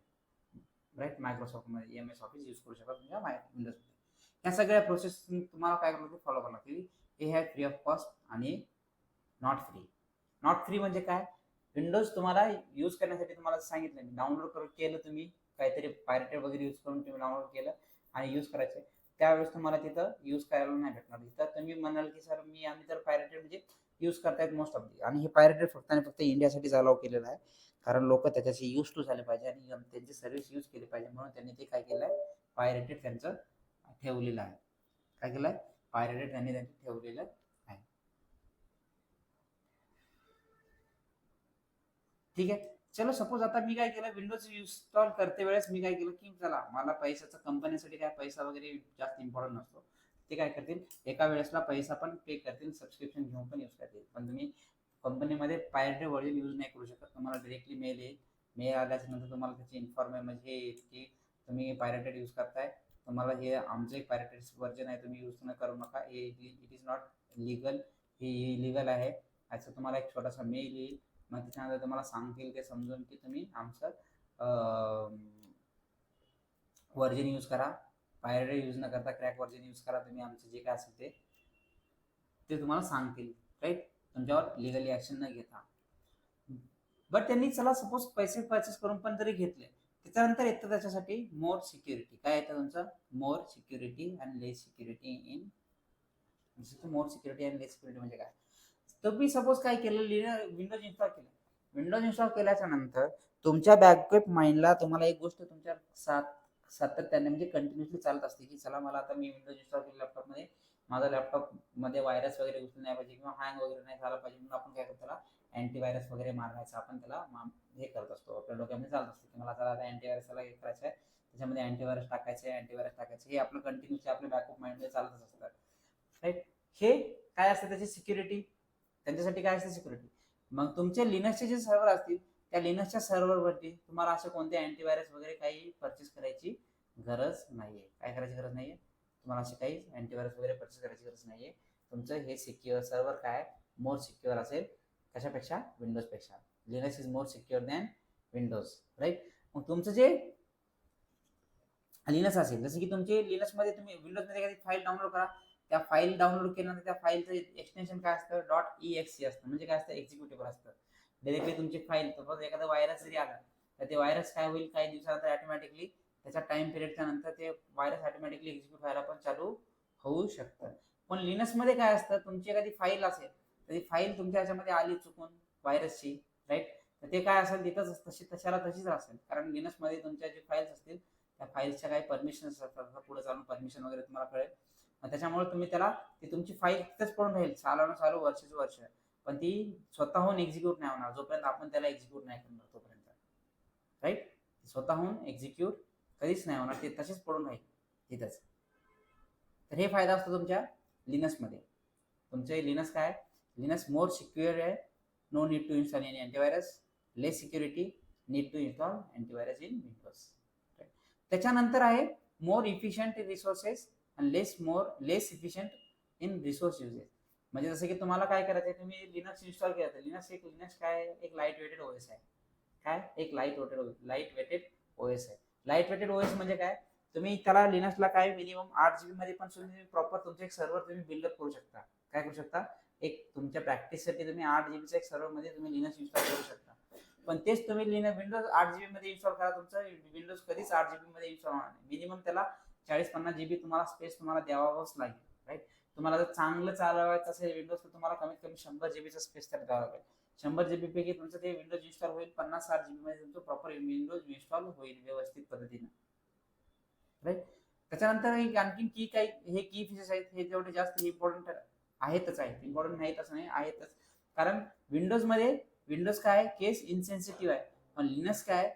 राईट, मायक्रोसॉफ्टमध्ये MS ऑफिस यूज करू शकता तुमच्या विंडोजमध्ये. ह्या सगळ्या प्रोसेस तुम्हाला काय करावं लागतील, फॉलो करावं लागतील. हे आहे फ्री ऑफ कॉस्ट आणि नॉट फ्री. नॉट फ्री म्हणजे काय, विंडोज तुम्हाला यूज करण्यासाठी तुम्हाला सांगितलं, मी डाउनलोड केलं, तुम्ही काहीतरी पायरेटेड वगैरे यूज करून तुम्ही डाउनलोड केलं आणि यूज करायचे, त्यावेळेस तुम्हाला तिथं यूज करायला नाही भेटणार. तिथं तुम्ही म्हणाल की सर आम्ही तर पायरेटेड म्हणजे यूज करतायत मोस्ट ऑफ दी, आणि हे पायरेटेड फक्त आणि फक्त इंडियासाठीच अलाव केलेलं आहे, कारण लोक त्याच्याशी यूज टू झाले पाहिजे आणि त्यांची सर्व्हिस यूज केली पाहिजे, म्हणून त्यांनी ते काय केलं आहे, पायरेटेड त्यांचं ठेवलेलं आहे. काय केलं आहे, पायरेटेड त्यांनी ठेवलेलं आहे. ठीक आहे. चलो, सपोज आता मी काय केलं, विंडोज इन्स्टॉल करते वेळेस मी काय केलं की चला, मला पैशाचं कंपनीसाठी काय पैसा वगैरे जास्त इम्पॉर्टंट नसतो, ते काय करतील, एका वेळेसला पैसा पण पे करतील, सबस्क्रिप्शन घेऊन पण यूज करतील. पण तुम्ही कंपनीमध्ये पायरेटेड व्हर्जन यूज नाही करू शकत. तुम्हाला डायरेक्टली मेल येईल, मेल आल्याच्या नंतर तुम्हाला त्याची इन्फॉर्मेशन म्हणजे हे येईल की तुम्ही पायरेटेड यूज करताय, तुम्हाला हे आमचं एक पायरेटेड व्हर्जन आहे, तुम्ही यूज करू नका, इट इज नॉट लिगल, हे इलिगल आहे, असं तुम्हाला एक छोटासा मेल येईल. मग त्याच्यानंतर तुम्हाला सांगतील ते समजून की तुम्ही आमचं व्हर्जन यूज करा, पायरेटेड यूज न करता क्रॅक व्हर्जन यूज करा, तुम्ही आमचं जे काय असेल ते तुम्हाला सांगतील. राईट, तुमच्यावर लिगली ऍक्शन न घेता. बट त्यांनी चला सपोज पैसे परचेस करून पण जरी घेतले, त्याच्यानंतर येतं त्याच्यासाठी मोर सिक्युरिटी. काय येतं तुमचं, more security and less security in. More security and less security म्हणजे काय, तुम्ही सपोज काय केलं, विंडोज इन्स्टॉल केलं, विंडोज इन्स्टॉल केल्याच्या नंतर तुमच्या बॅकअप माइंडला तुम्हाला एक गोष्ट तुमच्या सातत्याने म्हणजे कंटिन्युअसली चालत असते की चला, मला आता मी विंडोज इन्स्टॉल केलं लॅपटॉपमध्ये, माझा लॅपटॉपमध्ये व्हायरस वगैरे घुसले नाही पाहिजे किंवा हँग वगैरे नाही झाला पाहिजे, म्हणून आपण काय करतो, त्याला अँटीव्हायरस वगैरे मारण्याचं आपण त्याला हे करत असतो, आपल्या डोक्यामध्ये चालत असतो की मला त्याला आता अँटीव्हायरसला हे करायचं आहे, त्याच्यामध्ये अँटीव्हायरस टाकायचं, हे आपलं कंटिन्युअसली आपल्या बॅकअप माइंडमध्ये चालतच असतं. राईट, हे काय असतं त्याची सिक्युरिटी, त्यांच्यासाठी काय असते सिक्युरिटी. मग तुमचे लिनक्सचे जे सर्व्हर असतील, त्या लिनक्सच्या सर्व्हरवरती तुम्हाला असे कोणते अँटीव्हायरस वगैरे काही परचेस करायची गरज नाहीये. काय करायची गरज नाहीये, तुम्हाला असे काही अँटीव्हायरस वगैरे परचेस करायची गरज नाहीये. तुमचं हे सिक्युअर सर्व्हर काय मोर सिक्युअर असेल कशापेक्षा, विंडोजपेक्षा. Linux is more secure than Windows. Right, मग तुमचं जे लिनक्स असेल, जसं की तुमचे लिनक्समध्ये तुम्ही विंडोजमध्ये एखादी फाईल डाउनलोड करा, त्या फाईल डाउनलोड केल्यानंतर त्या फाईलचं एक्सटेन्शन काय असतं, .exe असतं. म्हणजे काय असतं, एक्झिक्युटेबल असतं. डायरेक्टली तुमची फाईल, सपोज एखादा व्हायरस जरी आला तर ते व्हायरस काय होईल, काही दिवसानंतर ऑटोमॅटिकली त्याच्या टाइम पिरियडच्या नंतर ते व्हायरस ऑटोमॅटिकली एक्झिक्यूट व्हायला पण चालू होऊ शकतं. पण लिनक्समध्ये काय असतं, तुमची एखादी फाईल असेल तर ती फाईल तुमच्या ह्याच्यामध्ये आली चुकून व्हायरसची, राईट, तर ते काय असेल तिथंच तशीच असेल, कारण लिनक्समध्ये तुमच्या जे फाईल्स असतील त्या फाईल्सच्या काही परमिशन असतात, पुढे चालून परमिशन वगैरे तुम्हाला कळेल. त्याच्यामुळे तुम्ही त्याला, ती तुमची फाईल तिथंच पडून राहील चालू वर्षाचे वर्ष, पण ती स्वतःहून एक्झिक्यूट नाही होणार जोपर्यंत आपण त्याला एक्झिक्यूट नाही करणार तोपर्यंत. राईट, स्वतःहून एक्झिक्यूट कधीच नाही होणार, ते तसेच पडून राहील तिथंच. तर हे फायदा असतो तुमच्या लिनक्समध्ये. तुमचे लिनक्स काय, लिनक्स मोर सिक्युअर आहे, no need to install any antivirus, less security, need to install antivirus in Windows. त्याच्यानंतर आहे more efficient resources and less efficient in resource uses. म्हणजे जसं की तुम्हाला काय करायचं आहे, तुम्ही लिनक्स इन्स्टॉल केलं तर लिनक्स काय एक लाईट वेटेड ओएस आहे. काय, एक लाईट वेटेड ओएस आहे. लाईट वेटेड ओएस म्हणजे काय, तुम्ही त्याला लिनक्सला काय मिनिमम 8 GB मध्ये पण तुम्ही प्रॉपर तुमचे एक सर्व्हर तुम्ही बिल्डअप करू शकता. काय करू शकता, एक तुमच्या प्रॅक्टिससाठी तुम्ही 8 GB एक सर्व्हर मध्ये तुम्ही लिनक्स इन्स्टॉल करू शकता. पण तेच तुम्ही विंडोज 8 GB मध्ये इन्स्टॉल करा, तुमचं विंडोज कधीच 8 GB मध्ये इन्स्टॉल होणार नाही. मिनिमम त्याला 40-50 GB तुम्हाला स्पेस तुम्हाला द्यावाच लागेल, राईट. तुम्हाला जर चांगलं चालवायचं असेल विंडोज तर तुम्हाला कमीत कमी 100 GB स्पेस त्याला द्यावा लागेल. 100 GB पैकी तुमचं ते विंडोज इन्स्टॉल होईल, 50-60 GB मध्ये तुमचं प्रॉपर विंडोज इन्स्टॉल होईल व्यवस्थित पद्धतीने, राईट. त्याच्यानंतर आणखी की काही हे की फीचर्स आहेत, हे जेवढे जास्त इम्पॉर्टंट आहेतच आहेत, इम्पॉर्टंट नाहीत असं नाही, आहेतच. कारण विंडोज काय केस इनसेन्सिटिव्ह आहे, पण लिनक्स काय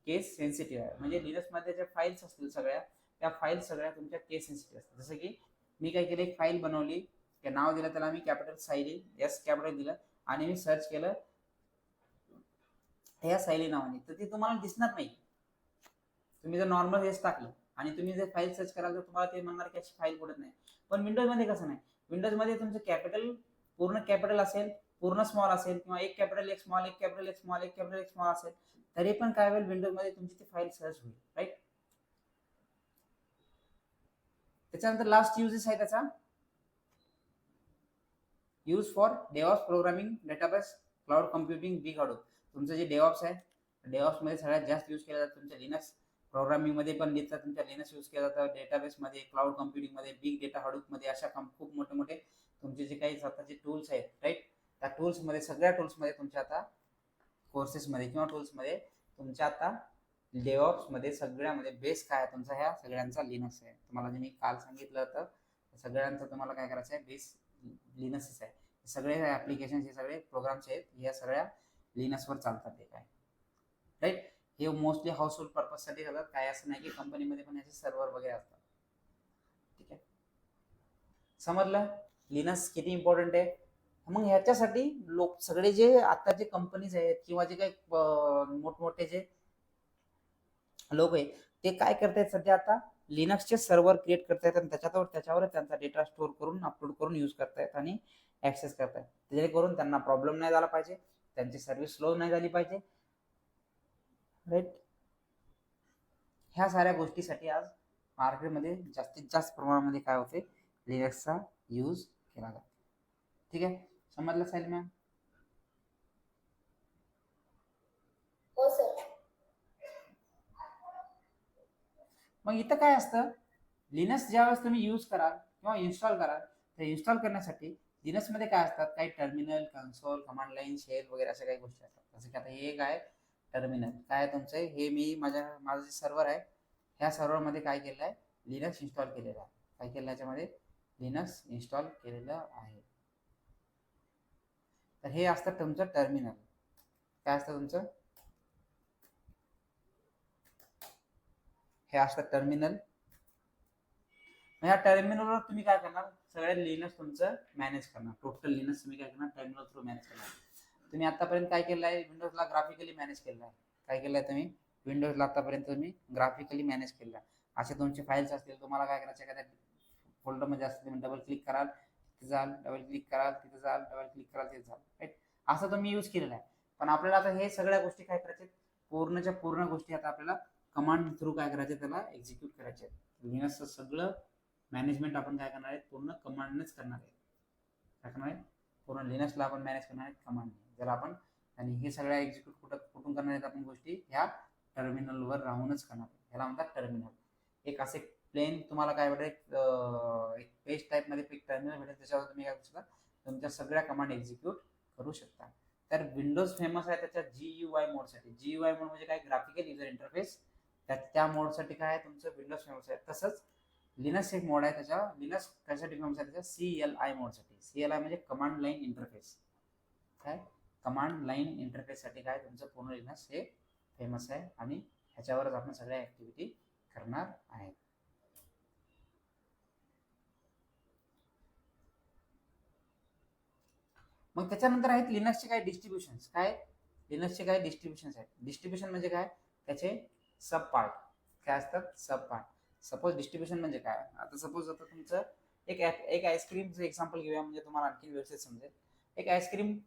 केस सेन्सिटिव्ह आहे. म्हणजे लिनक्स मध्ये ज्या फाईल्स असतील सगळ्या, त्या फाईल सगळ्या तुमच्या केस सेन्सिटिव्ह असतात. जसं की मी काय केलं, एक फाईल बनवली, ते नाव दिलं त्याला मी कॅपिटल सायली, एस कॅपिटल दिलं, आणि मी सर्च केलं या सायली नावाने, तर ती तुम्हाला दिसणार नाही. तुम्ही जर नॉर्मल एस टाकलं आणि तुम्ही जर फाईल सर्च कराल तर तुम्हाला ते म्हणणार की अशी फाईल पडत नाही. पण विंडोज मध्ये कसं नाही, विंडोज मध्ये तुमचं कॅपिटल पूर्ण कॅपिटल असेल, पूर्ण स्मॉल असेल, किंवा एक कॅपिटल एक स्मॉल, एक कॅपिटल एक स्मॉल, एक कॅपिटल एक स्मॉल असेल, तरी पण काय होईल, विंडोज मध्ये तुमची ती फाईल सर्च होईल, राईट. त्याच्यानंतर लास्ट युजेस आहे त्याचा, use for DevOps programming, database, cloud computing, big Hadoop. तुमचं जे डेव्हऑप्स आहे, डेव्हऑप्स मध्ये सगळ्यात जास्त यूज केला जातं तुमच्या लिनक्स प्रोग्रामिंग मध्ये, पण तुमच्या लिनक्स यूज केला जातं, डेटाबेस मध्ये, क्लाउड कम्प्युटिंग मध्ये, बिग डेटा हाडूप मध्ये, अशा खूप मोठे मोठे तुमचे जे काही स्वतःचे टूल्स आहेत, राईट. त्या टूल्स मध्ये, सगळ्या टूल्स मध्ये तुमच्या आता कोर्सेस मध्ये किंवा टूल्स मध्ये तुमच्या आता डेव्हऑप्स मध्ये सगळ्यामध्ये बेस काय आहे तुमचा, ह्या सगळ्यांचा लिनक्स आहे. तुम्हाला जे मी काल सांगितलं होतं, सगळ्यांचं तुम्हाला काय करायचं आहे, बेस लिनक्सच आहे. सगळे ऍप्लिकेशन, हे सगळे प्रोग्राम्स आहेत, या सगळ्या लिनक्सवर चालतात, ते काय, राईट. हे मोस्टली हाऊस होल्ड पर्पज साठी जातात, काय असं नाही की कंपनीमध्ये पण याचे सर्व्हर वगैरे असतात, ठीक आहे. समजलं लिनक्स किती इम्पॉर्टंट आहे. मग ह्याच्यासाठी लोक सगळे जे आता जे कंपनीज आहेत किंवा जे काही मोठमोठे जे लोक आहेत, ते काय करतायत सध्या, आता लिनक्सचे सर्व्हर क्रिएट करतायत आणि त्याच्यावर त्यांचा डेटा स्टोअर करून, अपलोड करून यूज करतायत आणि ऍक्सेस करतायत, जेणेकरून त्यांना प्रॉब्लेम नाही झाला पाहिजे, त्यांची सर्व्हिस स्लो नाही झाली पाहिजे, राईट. ह्या साऱ्या गोष्टीसाठी आज मार्केटमध्ये जास्तीत जास्त प्रमाणामध्ये काय होते, लिनक्सचा यूज केला जातो, ठीक आहे. समजलं साईल मॅम? हो सर. मग इथं काय असतं, लिनक्स ज्यावेळेस तुम्ही यूज कराल किंवा इन्स्टॉल कराल, तर इन्स्टॉल करण्यासाठी लिनक्स मध्ये काय असतात, काही terminal, console, command line, shell वगैरे अशा काही गोष्टी असतात. जसं की आता हे काय टर्मिनल, काय तुमचं हे मी माझं जे सर्व्हर आहे, ह्या सर्व्हर मध्ये काय केलं आहे, लिनक्स इन्स्टॉल केलेलं आहे. काय केलं याच्यामध्ये, लिनक्स इन्स्टॉल केलेलं आहे. तर हे असतं तुमचं टर्मिनल. काय असतं तुमचं, हे असतं टर्मिनल. ह्या टर्मिनलवर तुम्ही काय करणार, सगळ्या लिनक्स तुमचं मॅनेज करणार, टोटल लिनक्स तुम्ही काय करणार, टर्मिनल थ्रू मॅनेज करणार. तुम्ही आतापर्यंत काय केलं आहे, विंडोजला ग्राफिकली मॅनेज केलं आहे. काय केलं आहे तुम्ही, विंडोजला आतापर्यंत तुम्ही ग्राफिकली मॅनेज केलं आहे. असे तुमचे फाईल्स असतील, तुम्हाला काय करायचं, एखाद्या फोल्डरमध्ये असतील, तुम्ही डबल क्लिक कराल तिथे जाल, डबल क्लिक कराल तिथे जाल, डबल क्लिक कराल तिथे जाल, राईट. असं तुम्ही यूज केलेलं आहे. पण आपल्याला आता हे सगळ्या गोष्टी काय करायच्या, पूर्णच्या पूर्ण गोष्टी आता आपल्याला कमांड थ्रू काय करायचे, त्याला एक्झिक्यूट करायचे. लिनक्सचं सगळं मॅनेजमेंट आपण काय करणार आहे, पूर्ण कमांडनेच करणार आहे. काय करणार आहे, पूर्ण लिनक्सला आपण मॅनेज करणार आहे कमांड, जर आपण, आणि हे सगळ्या एक्झिक्यूट कुठून करणार आहेत आपण गोष्टी, ह्या टर्मिनलवर राहूनच करणार आहे. ह्याला म्हणतात टर्मिनल. एक असे प्लेन तुम्हाला काय भेटेल, एक पेज टाईप मध्ये एक टर्मिनल भेटेल, त्याच्यावर तुम्ही काय करू शकता, तुमच्या सगळ्या कमांड एक्झिक्यूट करू शकता. तर विंडोज फेमस आहे त्याच्या GUI मोडसाठी. GUI मोड म्हणजे काय, ग्राफिकल युजर इंटरफेस. त्या मोडसाठी काय आहे, तुमचं विंडोज फेमस आहे. तसंच लिनक्स एक मोड आहे, त्याच्या लिनक्स कशासाठी फेमस आहे, त्याच्या CLI मोडसाठी. CLI म्हणजे कमांड लाईन इंटरफेस. काय, कमांड लाईन इंटरफेस साठी काय तुमचं पूर्ण लिनक्स हे फेमस आहे, आणि ह्याच्यावरच आपण सगळ्या ऍक्टिव्हिटी करणार आहे. मग त्याच्यानंतर आहेत लिनक्सचे काही डिस्ट्रीब्युशन्स. काय, लिनक्सचे काही डिस्ट्रीब्युशन्स आहेत. डिस्ट्रीब्युशन म्हणजे काय, त्याचे सब पार्ट काय असतात, सब पार्ट. सपोज डिस्ट्रीब्युशन म्हणजे काय, आता सपोज आता तुमचं एक आईस्क्रीमचं एक्झाम्पल घेऊया, म्हणजे तुम्हाला आणखी व्यवस्थित समजेल. एक आईस्क्रीम,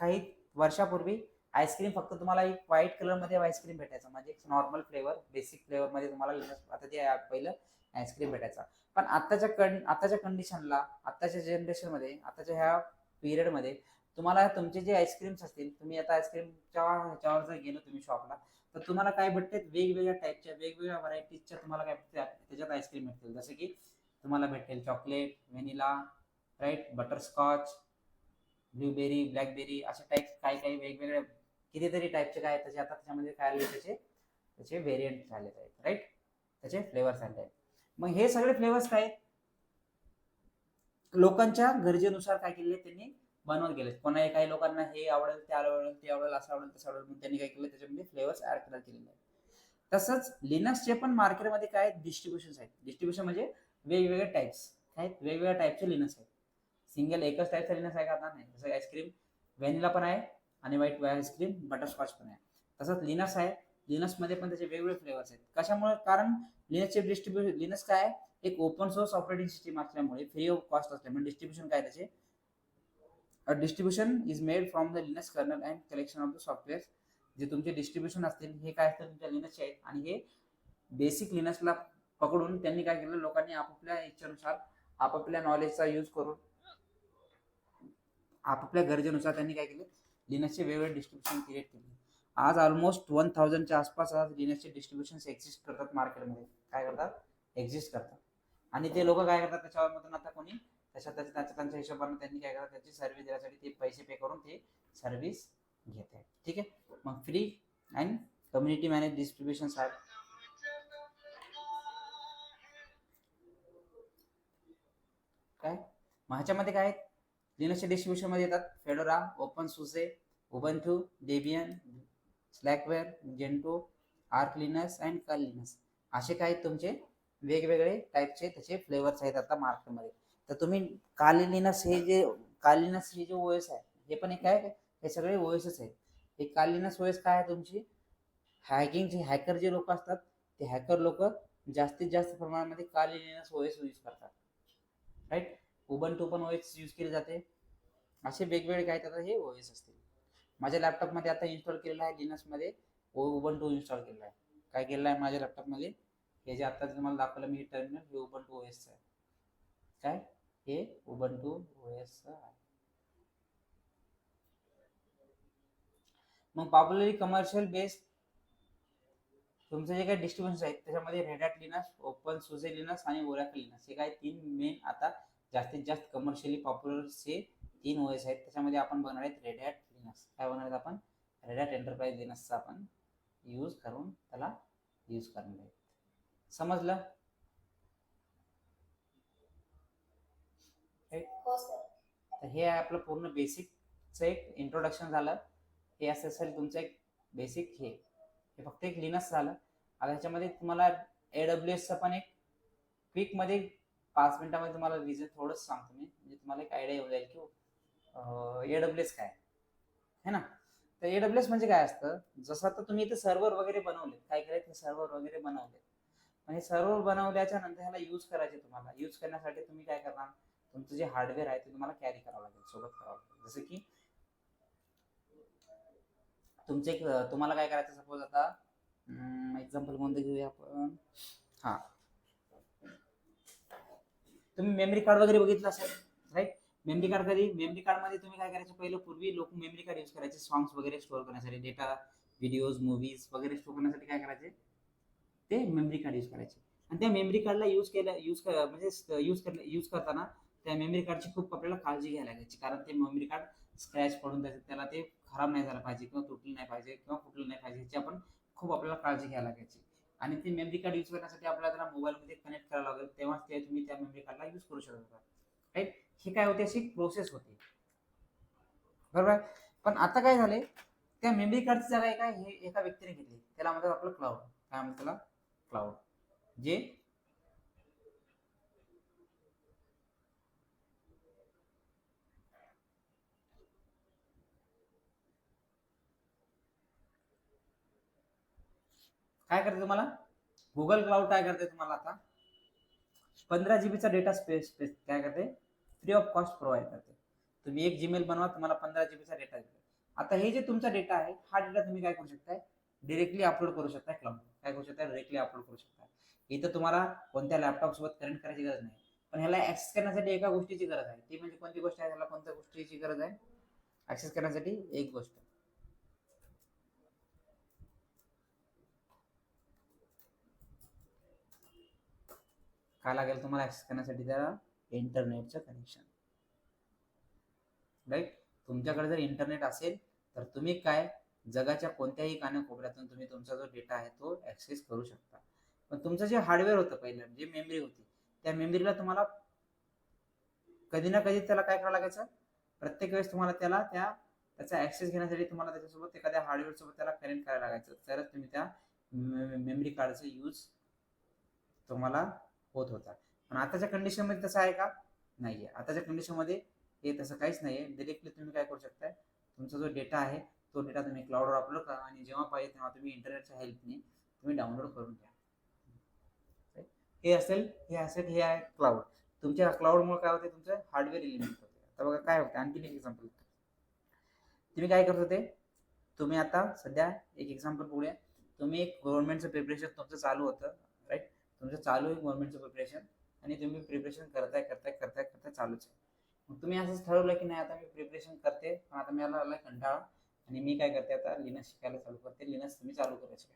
काही वर्षापूर्वी आईस्क्रीम फक्त तुम्हाला एक व्हाईट कलर मध्ये आईस्क्रीम भेटायचा, म्हणजे एक नॉर्मल फ्लेवर, बेसिक फ्लेवर मध्ये तुम्हाला लिनक्स आता ते पहिलं आईस्क्रीम भेटायचा. पण आताच्या कंडिशनला, आताच्या जनरेशन मध्ये, आताच्या ह्या पिरियडमध्ये तुम्हाला तुमचे जे आईस्क्रीम्स असतील, तुम्ही आता आईस्क्रीमच्या ह्याच्यावर जर गेलो तुम्ही शॉपला, तर तुम्हाला काय भेटते, वेगवेगळ्या टाईपच्या वेगवेगळ्या व्हरायटीजच्या तुम्हाला काय भेटते त्याच्यात आईस्क्रीम भेटतील. जसं की तुम्हाला भेटेल chocolate, vanilla, right, butterscotch, blueberry, blackberry, अशा टाईप काही काही वेगवेगळ्या कितीतरी टाईपचे काय त्याचे आता त्याच्यामध्ये काय आले, त्याचे त्याचे व्हेरियंट झाले आहेत, राईट, त्याचे फ्लेवर्स आले आहेत. मग हे सगळे फ्लेवर्स काय लोकांच्या गरजेनुसार काय केले त्यांनी बनवत गेले. कोणाही काही लोकांना हे आवडेल, ते आवडेल, ते आवडेल, असं आवडेल, तसं आवडेल, म्हणून त्यांनी काय केलं त्याच्यामध्ये फ्लेवर्स ऍड करायला केलेले आहेत. तसंच लिनक्सचे पण मार्केटमध्ये काय डिस्ट्रीब्युशन आहेत. डिस्ट्रीब्युशन म्हणजे वेगवेगळे टाईप्स आहेत, वेगवेगळ्या टाईपचे लिनक्स आहेत. सिंगल एकच टाईपचा लिनक्स आहे का आता नाही. जसं आईस्क्रीम व्हॅनिला पण आहे आणि व्हाईट आईस्क्रीम बटरस्कॉच पण आहे. तसंच लिनक्स आहे, लिनक्समध्ये पण त्याचे वेगवेगळे फ्लेवर्स आहेत. कशामुळे, कारण लिनक्सचे डिस्ट्रीब्युशन, लिनक्स काय एक ओपन सोर्स ऑपरेटिंग सिस्टम असल्यामुळे, फ्री ऑफ कॉस्ट असल्यामुळे डिस्ट्रीब्युशन काय त्याचे distribution is made from the Linux kernel and collection of the software. जे तुमचे डिस्ट्रीब्युशन असतील हे काय असतील तुमच्या लिनक्सचे आहेत, आणि हे बेसिक लिनक्सला पकडून त्यांनी काय केलं, लोकांनी आपापल्या इच्छेनुसार आपापल्या नॉलेजचा यूज करून आपापल्या गरजेनुसार त्यांनी काय केले, लिनक्सचे वेगवेगळे डिस्ट्रीब्युशन क्रिएट केले. आज ऑलमोस्ट 1000च्या आसपास आज लिनक्सचे डिस्ट्रीब्युशन एक्झिस्ट करतात मार्केटमध्ये. काय करतात, एक्झिस्ट करतात. आणि ते लोक काय करतात त्याच्यामधून आता कोणी त्यांच्या हिशोबाने त्यांनी काय करतात, त्याची सर्व्हिस देण्यासाठी ते पैसे पे करून ते सर्व्हिस घेत आहेत. ठीक आहे. मग free and community manage distribution आहेत. काय मग ह्याच्यामध्ये काय आहेत, लिनक्सच्या डिस्ट्रीब्युशन मध्ये येतात Fedora, open SUSE, Ubuntu, Debian, Slackware, Gentoo, Arch Linux and Curl Linux, असे काही तुमचे वेगवेगळे टाईपचे त्याचे फ्लेवर्स आहेत आता मार्केटमध्ये. तर तुम्ही काली लिनक्स हे जे ओएस आहे, हे पण एक आहे, हे सगळे ओएसच आहेत. हे काली लिनक्स ओएस काय आहे, तुमची जे हॅकर जे लोक असतात, ते हॅकर लोक जास्तीत जास्त प्रमाणामध्ये काली लिनक्स ओएस यूज करतात, राईट. उबंटू पण ओएस यूज केले जाते. असे वेगवेगळे काय त्याला हे ओएस असतील. माझ्या लॅपटॉपमध्ये आता इन्स्टॉल केलेलं आहे लिनक्समध्ये उबंटू इन्स्टॉल केलेला आहे. काय केलेलं आहे माझ्या लॅपटॉपमध्ये, हे जे आता तुम्हाला दाखवलं मी टर्मिनल, हे उबंटू ओएस आहे. काय हे उबंटू ओएस आहे. मग पॉप्युलरली कमर्शियल बेस्ड तुमचे जे काही डिस्ट्रीब्युशन आहेत त्याच्यामध्ये Red Hat Linux, open SUSE Linux आणि ओरॅकल लिनक्स, हे काय 3 मेन आता जास्तीत जास्त कमर्शियली पॉप्युलर चे 3 ओएस आहेत. त्याच्यामध्ये आपण बनवणार आहेत रेड हॅट लिनक्स. काय बनवणार आहेत आपण, रेड हॅट एंटरप्राइज लिनक्सचा आपण यूज करून त्याला यूज करणार आहे. समजलं? हो सर. तर हे आहे आपलं पूर्ण बेसिकचं एक इंट्रोडक्शन झालं. हे असं असेल तुमचं एक बेसिक, हे फक्त एक लिनक्स झालं. आता ह्याच्यामध्ये तुम्हाला AWSचं पण एक क्विकमध्ये 5 मिनिटामध्ये तुम्हाला रिझन थोडंच सांगतो मी, म्हणजे तुम्हाला एक आयडिया येऊ जाईल की AWS काय है ना. तर AWS म्हणजे काय असतं, जसं आता तुम्ही इथे सर्व्हर वगैरे बनवले, काय करायचं, सर्व्हर वगैरे बनवले, म्हणजे सर्व्हर बनवल्याच्या नंतर ह्याला यूज करायचे. तुम्हाला यूज करण्यासाठी तुम्ही काय करणार, तुमचं जे हार्डवेअर आहे ते तुम्हाला कॅरी करावं लागेल, सोबत करावं लागेल. जसं की तुमचे एक तुम्हाला काय करायचं, सपोज आता एक्झाम्पल कोणतं घेऊया आपण, हा तुम्ही मेमरी कार्ड वगैरे बघितलं असेल, राईट. मेमरी कार्ड मध्ये तुम्ही काय करायचं, पहिलं पूर्वी लोक मेमरी कार्ड यूज करायचे सॉंग्स वगैरे स्टोअर करण्यासाठी, डेटा, व्हिडिओज, मूवीज वगैरे स्टोअर करण्यासाठी काय करायचे, ते मेमरी कार्ड यूज करायचे. आणि त्या मेमरी कार्डला यूज करताना त्या मेमरी कार्डची खूप आपल्याला काळजी घ्यायला लागायची, कारण ते मेमरी कार्ड स्क्रॅच पडून त्याला ते खराब नाही झालं पाहिजे, किंवा तुटलं नाही पाहिजे, किंवा फुटलं नाही पाहिजे, ह्याची आपण खूप आपल्याला काळजी घ्यायला लागायची. आणि ते मेमरी कार्ड यूज करण्यासाठी आपल्याला त्याला मोबाईलमध्ये कनेक्ट करावं लागेल, तेव्हाच ते तुम्ही त्या मेमरी कार्डला यूज करू शकता, राईट. हे काय होते, अशी प्रोसेस होती, बरोबर. पण आता काय झाले, त्या मेमरी कार्डची जागा हे एका व्यक्तीने घेतली, त्याला म्हणतात आपलं क्लाउड. काय म्हणतात त्याला, क्लाउड. जे काय करते तुम्हाला, गुगल क्लाउड काय करते तुम्हाला आता 15 GB चा डेटा स्पेस काय करते, फ्री ऑफ कॉस्ट प्रोव्हाइड करते. तुम्ही एक जीमेल बनवा, तुम्हाला 15 GB चा डेटा येतो. आता हे जे तुमचा डेटा आहे, हा डेटा तुम्ही काय करू शकताय, डिरेक्टली अपलोड करू शकता क्लाउड. काय करू शकता, डायरेक्टली अपलोड करू शकता. इथं तुम्हाला कोणत्या लॅपटॉप सोबत कनेक्ट करायची गरज नाही. पण ह्याला ऍक्सेस करण्यासाठी एका गोष्टीची गरज आहे, ती म्हणजे कोणती गोष्ट आहे? ह्याला कोणत्या गोष्टीची गरज आहे ऍक्सेस करण्यासाठी? एक गोष्ट, काय लागेल तुम्हाला ऍक्सेस करण्यासाठी? त्याला इंटरनेटचं कनेक्शन, राईट? तुमच्याकडे जर इंटरनेट असेल तर तुम्ही काय जगाच्या कोणत्याही कानाकोपऱ्यातून तुम्ही तुमचा जो डेटा आहे तो ऍक्सेस करू शकता. पण तुमचं जे हार्डवेअर होतं पहिलं, जी मेमरी होती, त्या मेमरीला तुम्हाला कधी ना कधी त्याला काय करावं लागायचं? प्रत्येक वेळेस तुम्हाला त्याचा ऍक्सेस घेण्यासाठी तुम्हाला त्याच्यासोबत एखाद्या हार्डवेअर सोबत त्याला कनेक्ट करायला लागायचं, तरच तुम्ही त्या मेमरी कार्डचा यूज तुम्हाला होत होता. पण आताच्या कंडिशन मध्ये तसं आहे का? नाहीये. आताच्या कंडिशन मध्ये हे तसं काहीच नाहीये. डायरेक्टली तुम्ही काय करू शकताय? तुमचा जो डेटा आहे तो डेटा तुम्ही क्लाउडवर अपलोड करा आणि जेव्हा पाहिजे तेव्हा तुम्ही इंटरनेटच्या हेल्पने तुम्ही डाउनलोड करून घ्या. हे आहे क्लाउड. तुमच्या क्लाउडमुळे काय होते? तुमचं हार्डवेअर एलिमेंट होते. आता बघा काय होतं, आणखी एक एक्झाम्पल. तुम्ही काय करत होते? तुम्ही आता सध्या एक एक्झाम्पल बघूया. तुम्ही एक गव्हर्नमेंटचं प्रिपरेशन तुमचं चालू होतं, राईट? तुमचं चालू आहे गव्हर्नमेंटचं प्रिपरेशन आणि तुम्ही प्रिपरेशन करताय चालूच आहे. मग तुम्ही असंच ठरवलं की नाही आता मी प्रिपरेशन करते, पण आता मला आला कंटाळा आणि मी काय करते, आता लिनक्स शिकायला चालू करते. लिनक्स तुम्ही चालू करायचे.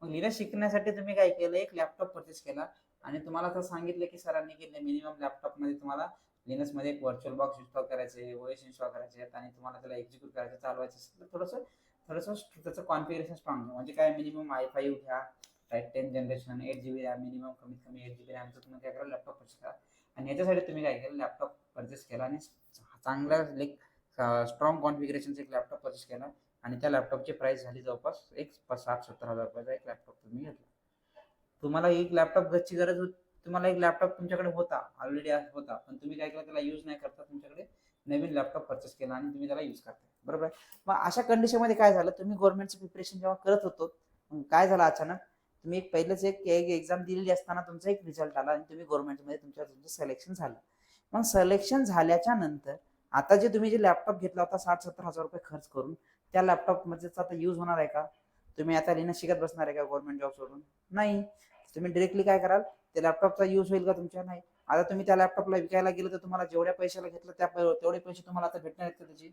मग लिनक्स शिकण्यासाठी तुम्ही काय केलं? एक लॅपटॉप परचेस केला आणि तुम्हाला आता सांगितलं की सरांनी की मिनिमम लॅपटॉपमध्ये तुम्हाला लिनक्समध्ये एक व्हर्च्युअल बॉक्स इन्स्टॉल करायचे, ओएस इन्स्टॉल करायचे आणि तुम्हाला त्याला एक्झिक्यूट करायचं, चालवायचं असेल तर थोडंसं त्याचं कॉन्फिगरेशन स्ट्रॉंग, म्हणजे काय मिनिमम i5 घ्या, right? 10 generation, 8 GB RAM, minimum कमीत कमी 8 GB रॅमचं तुम्ही काय करा? लॅपटॉप परचेस करा. आणि याच्यासाठी तुम्ही काय केलं? लॅपटॉप परचेस केला आणि चांगला एक स्ट्रॉंग कॉन्फिगरेशनचा एक लॅपटॉप परचेस केला आणि त्या लॅपटॉपची प्राइस झाली जवळपास एक 60-70 हजार रुपयाचा एक लॅपटॉप तुम्ही घेतला. तुम्हाला एक लॅपटॉप घ्यायची गरज होती, तुम्हाला एक लॅपटॉप तुमच्याकडे होता, ऑलरेडी होता, पण तुम्ही काय केलं? त्याला यूज नाही करता तुमच्याकडे नवीन लॅपटॉप परचेस केला आणि तुम्ही त्याला यूज करताय, बरोबर आहे? मग अशा कंडिशन मध्ये काय झालं? तुम्ही गव्हर्नमेंटचं प्रिपरेशन जेव्हा करत होतो, काय झालं अचानक? तुम्ही पहिलेच एक एक्झाम दिलेली असताना तुमचा एक रिझल्ट आला आणि तुम्ही गव्हर्नमेंटमध्ये तुमचं सिलेक्शन झालं. मग सिलेक्शन झाल्याच्या नंतर आता तुम्ही जे लॅपटॉप घेतला होता 60-70 हजार रुपये खर्च करून, त्या लॅपटॉप मध्ये आता यूज होणार आहे का? तुम्ही आता लिनक्स शिकत बसणार आहे का गव्हर्नमेंट जॉब सोडून? नाही. तुम्ही डायरेक्टली काय कराल? त्या लॅपटॉपचा यूज होईल का तुमच्या? नाही. आता तुम्ही त्या लॅपटॉपला विकायला गेलं तर तुम्हाला जेवढ्या पैशाला घेतलं तेवढे पैसे तुम्हाला आता भेटणार आहेत का त्याचे?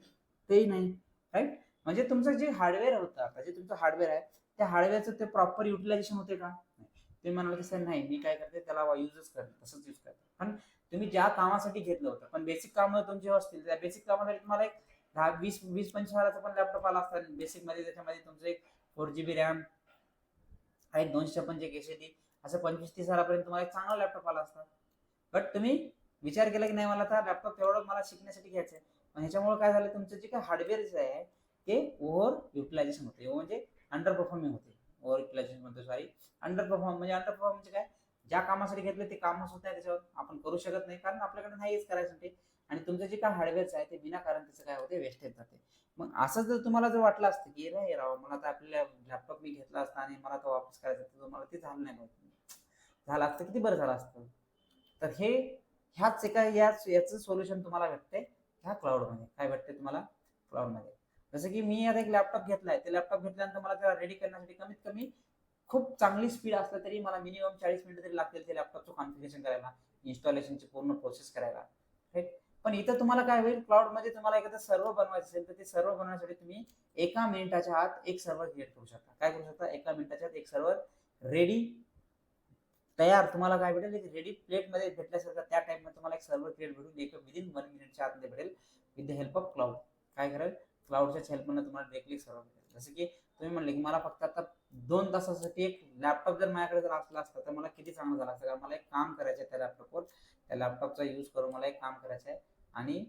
तेही नाही, राईट? म्हणजे तुमचं जे हार्डवेअर होतं, आता जे तुमचं हार्डवेअर आहे त्या हार्डवेअरचं ते प्रॉपर युटिलायझेशन होते का? तुम्ही म्हणाल की सर नाही, मी काय करते त्याला युजच करते, तसंच यूज करते. पण तुम्ही ज्या कामासाठी घेतलं होतं, पण बेसिक कामं तुमची असतील, त्या बेसिक कामासाठी तुम्हाला एक 10-20-25 हजाराचा पण लॅपटॉप आला असता बेसिक मध्ये. त्याच्यामध्ये तुमचं एक 4 GB रॅम आहे, 256 एसएसडी, असं 25-30 हजारापर्यंत तुम्हाला एक चांगला लॅपटॉप आला असता. बट तुम्ही विचार केला की नाही मला आता लॅपटॉप एवढं मला शिकण्यासाठी घ्यायचं आहे. पण ह्याच्यामुळे काय झालं? तुमचं जे काही हार्डवेअर जे आहे ते ओव्हर युटिलायझेशन होते, म्हणजे अंडर परफॉर्मिंग होते. ओव्हर युटिलायझेशन म्हणतो, सॉरी, अंडर परफॉर्म म्हणजे काय? ज्या कामासाठी घेतलं ते कामच होत नाही, त्याच्यावर आपण करू शकत नाही कारण आपल्याकडे नाहीच करायसाठी. आणि तुमचं जे काय हार्डवेअरचं आहे ते विनाकारण त्याचं काय होते? वेस्टेज जाते. मग असं जर तुम्हाला जर वाटलं असतं की नाही राव, मला तर आपल्या लॅपटॉप मी घेतला असता आणि मला तो वापस करायचा, तर मला ते झालं नाही, झालं असतं किती बरं झालं असतं. तर ह्याच याचं सोल्युशन तुम्हाला भेटते ह्या क्लाउडमध्ये. काय भेटते तुम्हाला क्लाउडमध्ये? जसं की मी आता एक लॅपटॉप घेतलाय, ते लॅपटॉप घेतल्यानंतर मला त्याला रेडी करण्यासाठी कमीत कमी खूप चांगली स्पीड असलं तरी मला मिनिमम 40 मिनिटं तरी लागतील ते लॅपटॉपचं कॉन्फिगरेशन करायला, इन्स्टॉलेशनची पूर्ण प्रोसेस करायला, राईट? पण इथं तुम्हाला काय होईल? क्लाउडमध्ये तुम्हाला एखादं सर्व्हर बनवायचं असेल तर ते सर्व्हर बनवण्यासाठी तुम्ही 1 मिनिटाच्या आत एक सर्व्हर क्रिएट करू शकता. काय करू शकता? 1 मिनिटाच्या आत एक सर्व्हर रेडी तयार तुम्हाला काय भेटेल? एक रेडी प्लेटमध्ये भेटल्यासारखं त्या टाइपमध्ये तुम्हाला एक सर्व्हर क्रिएट भेटून एक विदिन 1 मिनिटच्या आतमध्ये भेटेल with the help of cloud. काय करेल? क्लाउडच्या हेल्पने तुम्हाला डायरेक्टली सर्व्हर भेटेल. जसं की तुम्ही म्हणले की मला फक्त आता 2 तासासाठी एक लॅपटॉप जर माझ्याकडे जर असला असता तर मला किती चांगलं झालं असतं. मला एक काम करायचं आहे त्या लॅपटॉपवर, त्या लॅपटॉपचा यूज करून मला एक काम करायचं आहे आणि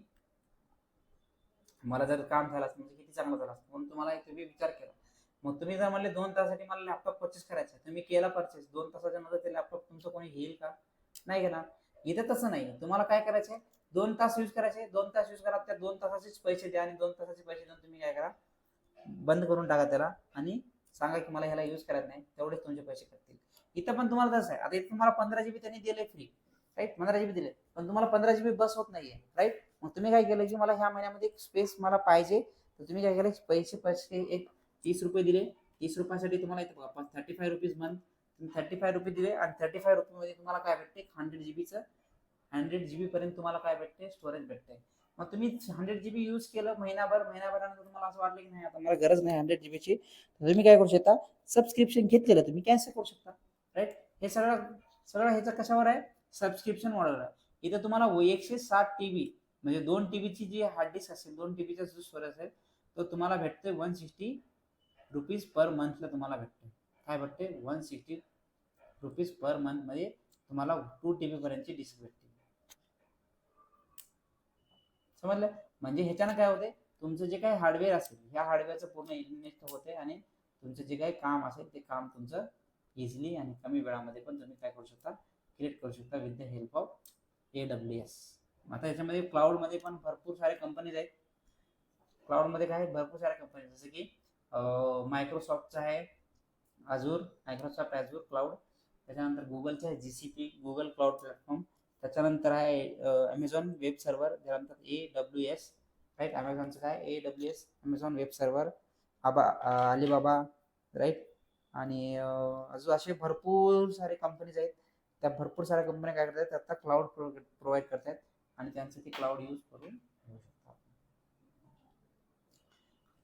मला जर काम झालं असतं म्हणजे किती चांगलं झालं असतं. म्हणून तुम्ही विचार केला. मग तुम्ही जर म्हणले 2 तासासाठी मला लॅपटॉप परचेस करायचा आहे, तुम्ही केला परचेस. 2 तासाच्या नंतर ते लॅपटॉप तुमचं कोणी घेईल का? नाही घेणार. इथं तसं नाही. तुम्हाला काय करायचंय? 2 तास यूज करायचे, 2 तास यूज करा, त्या 2 तासाचेच पैसे द्या आणि 2 तासाचे पैसे देऊन तुम्ही काय करा? बंद करून टाका त्याला आणि सांगा की मला ह्याला यूज करायचं नाही, तेवढेच तुमचे पैसे कटतील. इथं पण तुम्हाला तसं आहे. आता इथं तुम्हाला 15 GB त्यांनी दिले फ्री, राईट? 15 GB दिले, पण तुम्हाला 15 GB बस होत नाहीये, राईट? मग तुम्ही काय केलं की मला ह्या महिन्यामध्ये एक स्पेस मला पाहिजे, तर तुम्ही काय केलं? पैसे एक 30 रुपये दिले. 30 रुपयासाठी तुम्हाला इथं बघा 35 रुपीज मंथ, तुम्ही 35 रुपये दिले आणि 35 रुपये मध्ये तुम्हाला काय भेटते? 100 GB 100 GB पर्यंत तुम्हाला काय भेटते, स्टोरेज भेटते. मग तुम्ही 100 GB यूज केलं महिनाभरानंतर तुम्हाला असं वाटलं की नाही आता मला गरज नाही 100 GB ची, तर तुम्ही काय करू शकता, सबस्क्रिप्शन घेतलेलं तुम्ही कॅन्सल करू शकता. राईट. हे सगळं सगळं ह्याचं कशावर आहे, सबस्क्रिप्शन मॉडेलवर आहे. इथं तुम्हाला 160 TB म्हणजे 2 TB ची जी हार्ड डिस्क असेल, 2 TB चा जो स्टोरेज असेल, तो तुम्हाला भेटते 160 रुपीज पर मंथला तुम्हाला भेटते. काय भेटते, 160 रुपीज पर मंथ मध्ये तुम्हाला 2 TB पर्यंतची डिस्क भेटते. समजलं. म्हणजे ह्याच्यानं काय होते, तुमचं जे काही हार्डवेअर असेल ह्या हार्डवेअरचं पूर्ण इन्व्हेस्ट होते आणि तुमचं जे काही काम असेल ते काम तुमचं इझिली आणि कमी वेळामध्ये पण तुम्ही काय करू शकता, क्रिएट करू शकता with the help of AWS. आता याच्यामध्ये क्लाउडमध्ये पण भरपूर सारे कंपनीज आहेत. क्लाउडमध्ये काय भरपूर साऱ्या कंपनी जसं की मायक्रोसॉफ्टचं आहे मायक्रोसॉफ्ट ॲझूर क्लाउड, त्याच्यानंतर गुगलचं आहे GCP गुगल क्लाउड प्लॅटफॉर्म, त्याच्यानंतर आहे अमेझॉन वेब सर्व्हर, त्यानंतर AWS. राईट. अमेझॉनचं काय AWS Amazon web server, Alibaba. Right. आणि अजून असे भरपूर सारे कंपनीज आहेत. त्या भरपूर साऱ्या कंपन्या काय करतात, आता क्लाउड प्रोव्हाइड करतात आणि त्यांचं ते क्लाउड यूज करून घेऊ शकता.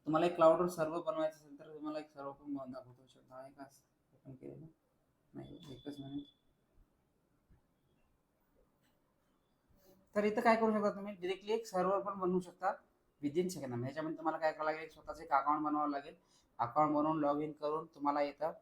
तुम्हाला एक क्लाउडवर सर्व्हर बनवायचं असेल तर तुम्हाला एक सर्व्हर पण दाखवू शकतो. आहे का ओपन केलेलं नाही, एकच मिनिट. तर इथं काय करू शकता, तुम्ही डिरेक्टली एक सर्व्हर पण बनवू शकता विदिन सेकंड. ह्याच्यामध्ये तुम्हाला काय करावं लागेल, स्वतःचं एक अकाउंट बनवावं लागेल. अकाउंट बनवून लॉग इन करून तुम्हाला इथं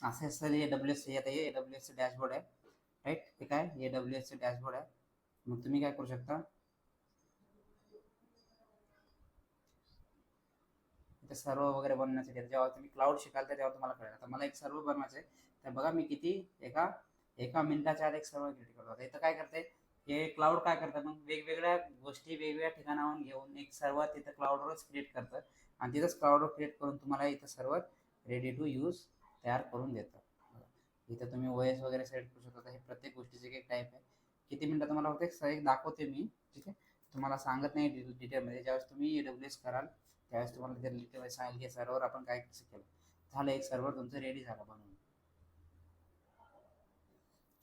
असं असेल AWS. आता हे AWS डॅशबोर्ड आहे. राईट. हे काय AWS डॅशबोर्ड आहे. मग तुम्ही काय करू शकता, इथे सर्व वगैरे बनवण्यासाठी जेव्हा तुम्ही क्लाउड शिकाल तर तेव्हा तुम्हाला कळेल. आता मला एक सर्व बनवायचं आहे, तर बघा मी किती एका एका मिनिटाच्या आत एक सर्व क्रिएट करतो. आता इथं काय करते, हे क्लाउड काय करतं, मग वेगवेगळ्या गोष्टी वेगवेगळ्या ठिकाणाहून घेऊन एक सर्व तिथं क्लाउडवरच क्रिएट करतं आणि तिथंच क्लाउडवर क्रिएट करून तुम्हाला इथं सर्व रेडी टू यूज तयार करून देतं. इथं तुम्ही OS वगैरे सेट करू शकता. हे प्रत्येक गोष्टीचे एक टाईप आहे. किती मिनिटं तुम्हाला होते एक दाखवते मी. ठीक आहे. तुम्हाला सांगत नाही डिटेलमध्ये. ज्यावेळेस तुम्ही AWS कराल त्यावेळेस तुम्हाला ते डिटेल सांगेल की सर्व्हर आपण काय कसं केलं. झालं, एक सर्व्हर तुमचं रेडी झालं बनवून.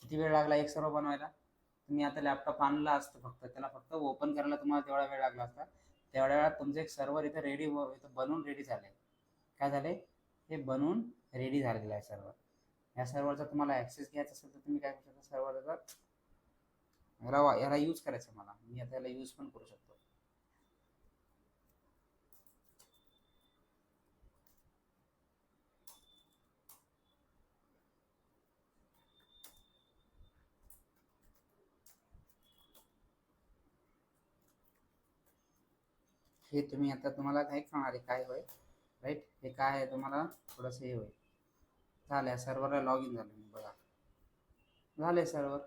किती वेळ लागला एक सर्व्हर बनवायला, तुम्ही आता लॅपटॉप आणला असतं फक्त त्याला फक्त ओपन करायला तुम्हाला तेवढा वेळ लागला असता. तेवढ्या वेळात तुमचं एक सर्व्हर इथं रेडी इथं बनवून रेडी झालंय. काय झालंय, हे बनवून रेडी झालेलं आहे सर्व्हर. या सर्व्हरचा तुम्हाला ॲक्सेस घ्यायचा असेल तर तुम्ही काय करू शकता, सर्व्हरचा याला यूज करायचं मला, मी आता याला यूज पण करू शकतो. हे तुम्ही आता तुम्हाला नाही कळणार आहे काय होय. राईट. हे काय आहे तुम्हाला थोडंसं हे होईल. झालं, सर्व्हरला लॉग इन झालं मी. बघा झालंय सर्व्हर.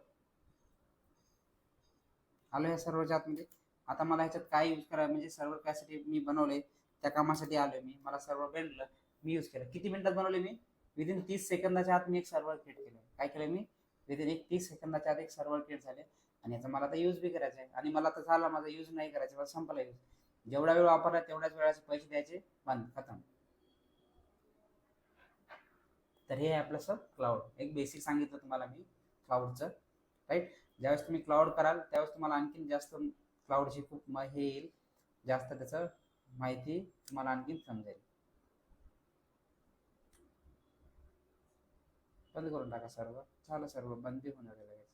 आलो या सर्व्हरच्या आतमध्ये. आता मला ह्याच्यात काय यूज करायला, म्हणजे सर्व्हर त्यासाठी मी बनवले त्या कामासाठी आलोय मी. मला सर्व्हर भेटलं, मी यूज केलं. किती मिनिटात बनवले मी, विदिन 30 सेकंदाच्या आत मी एक सर्व्हर क्रिएट केलं. काय केलं मी, विदिन 30 सेकंदाच्या आत एक सर्व्हर क्रिएट झाले आणि याचा मला आता यूज बी करायचा आहे. आणि मला आता झाला माझा यूज नाही करायचा, मला संपला यूज. जेवढा वेळ वापरला तेवढ्याच वेळाचे पैसे द्यायचे, बंद, खतम. तर हे आहे आपलं सब क्लाउड. एक बेसिक सांगितलं तुम्हाला मी क्लाउडचं. राईट. ज्यावेळेस तुम्ही क्लाउड कराल त्यावेळेस तुम्हाला आणखीन जास्त क्लाउडची खूप हे येईल, जास्त त्याचं माहिती तुम्हाला आणखीन समजेल. बंद करून टाका सर्व. झालं, सर्व बंद होऊन जाते लगेच.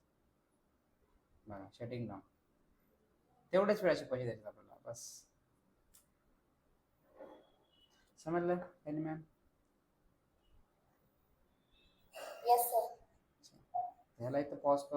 बघा शटिंग डाऊन. तेवढ्याच वेळाचे पैसे द्यायचे आपल्याला, बस. समजलं एनी मॅम. Yes, sir. ह्याला इथं पॉज करतो.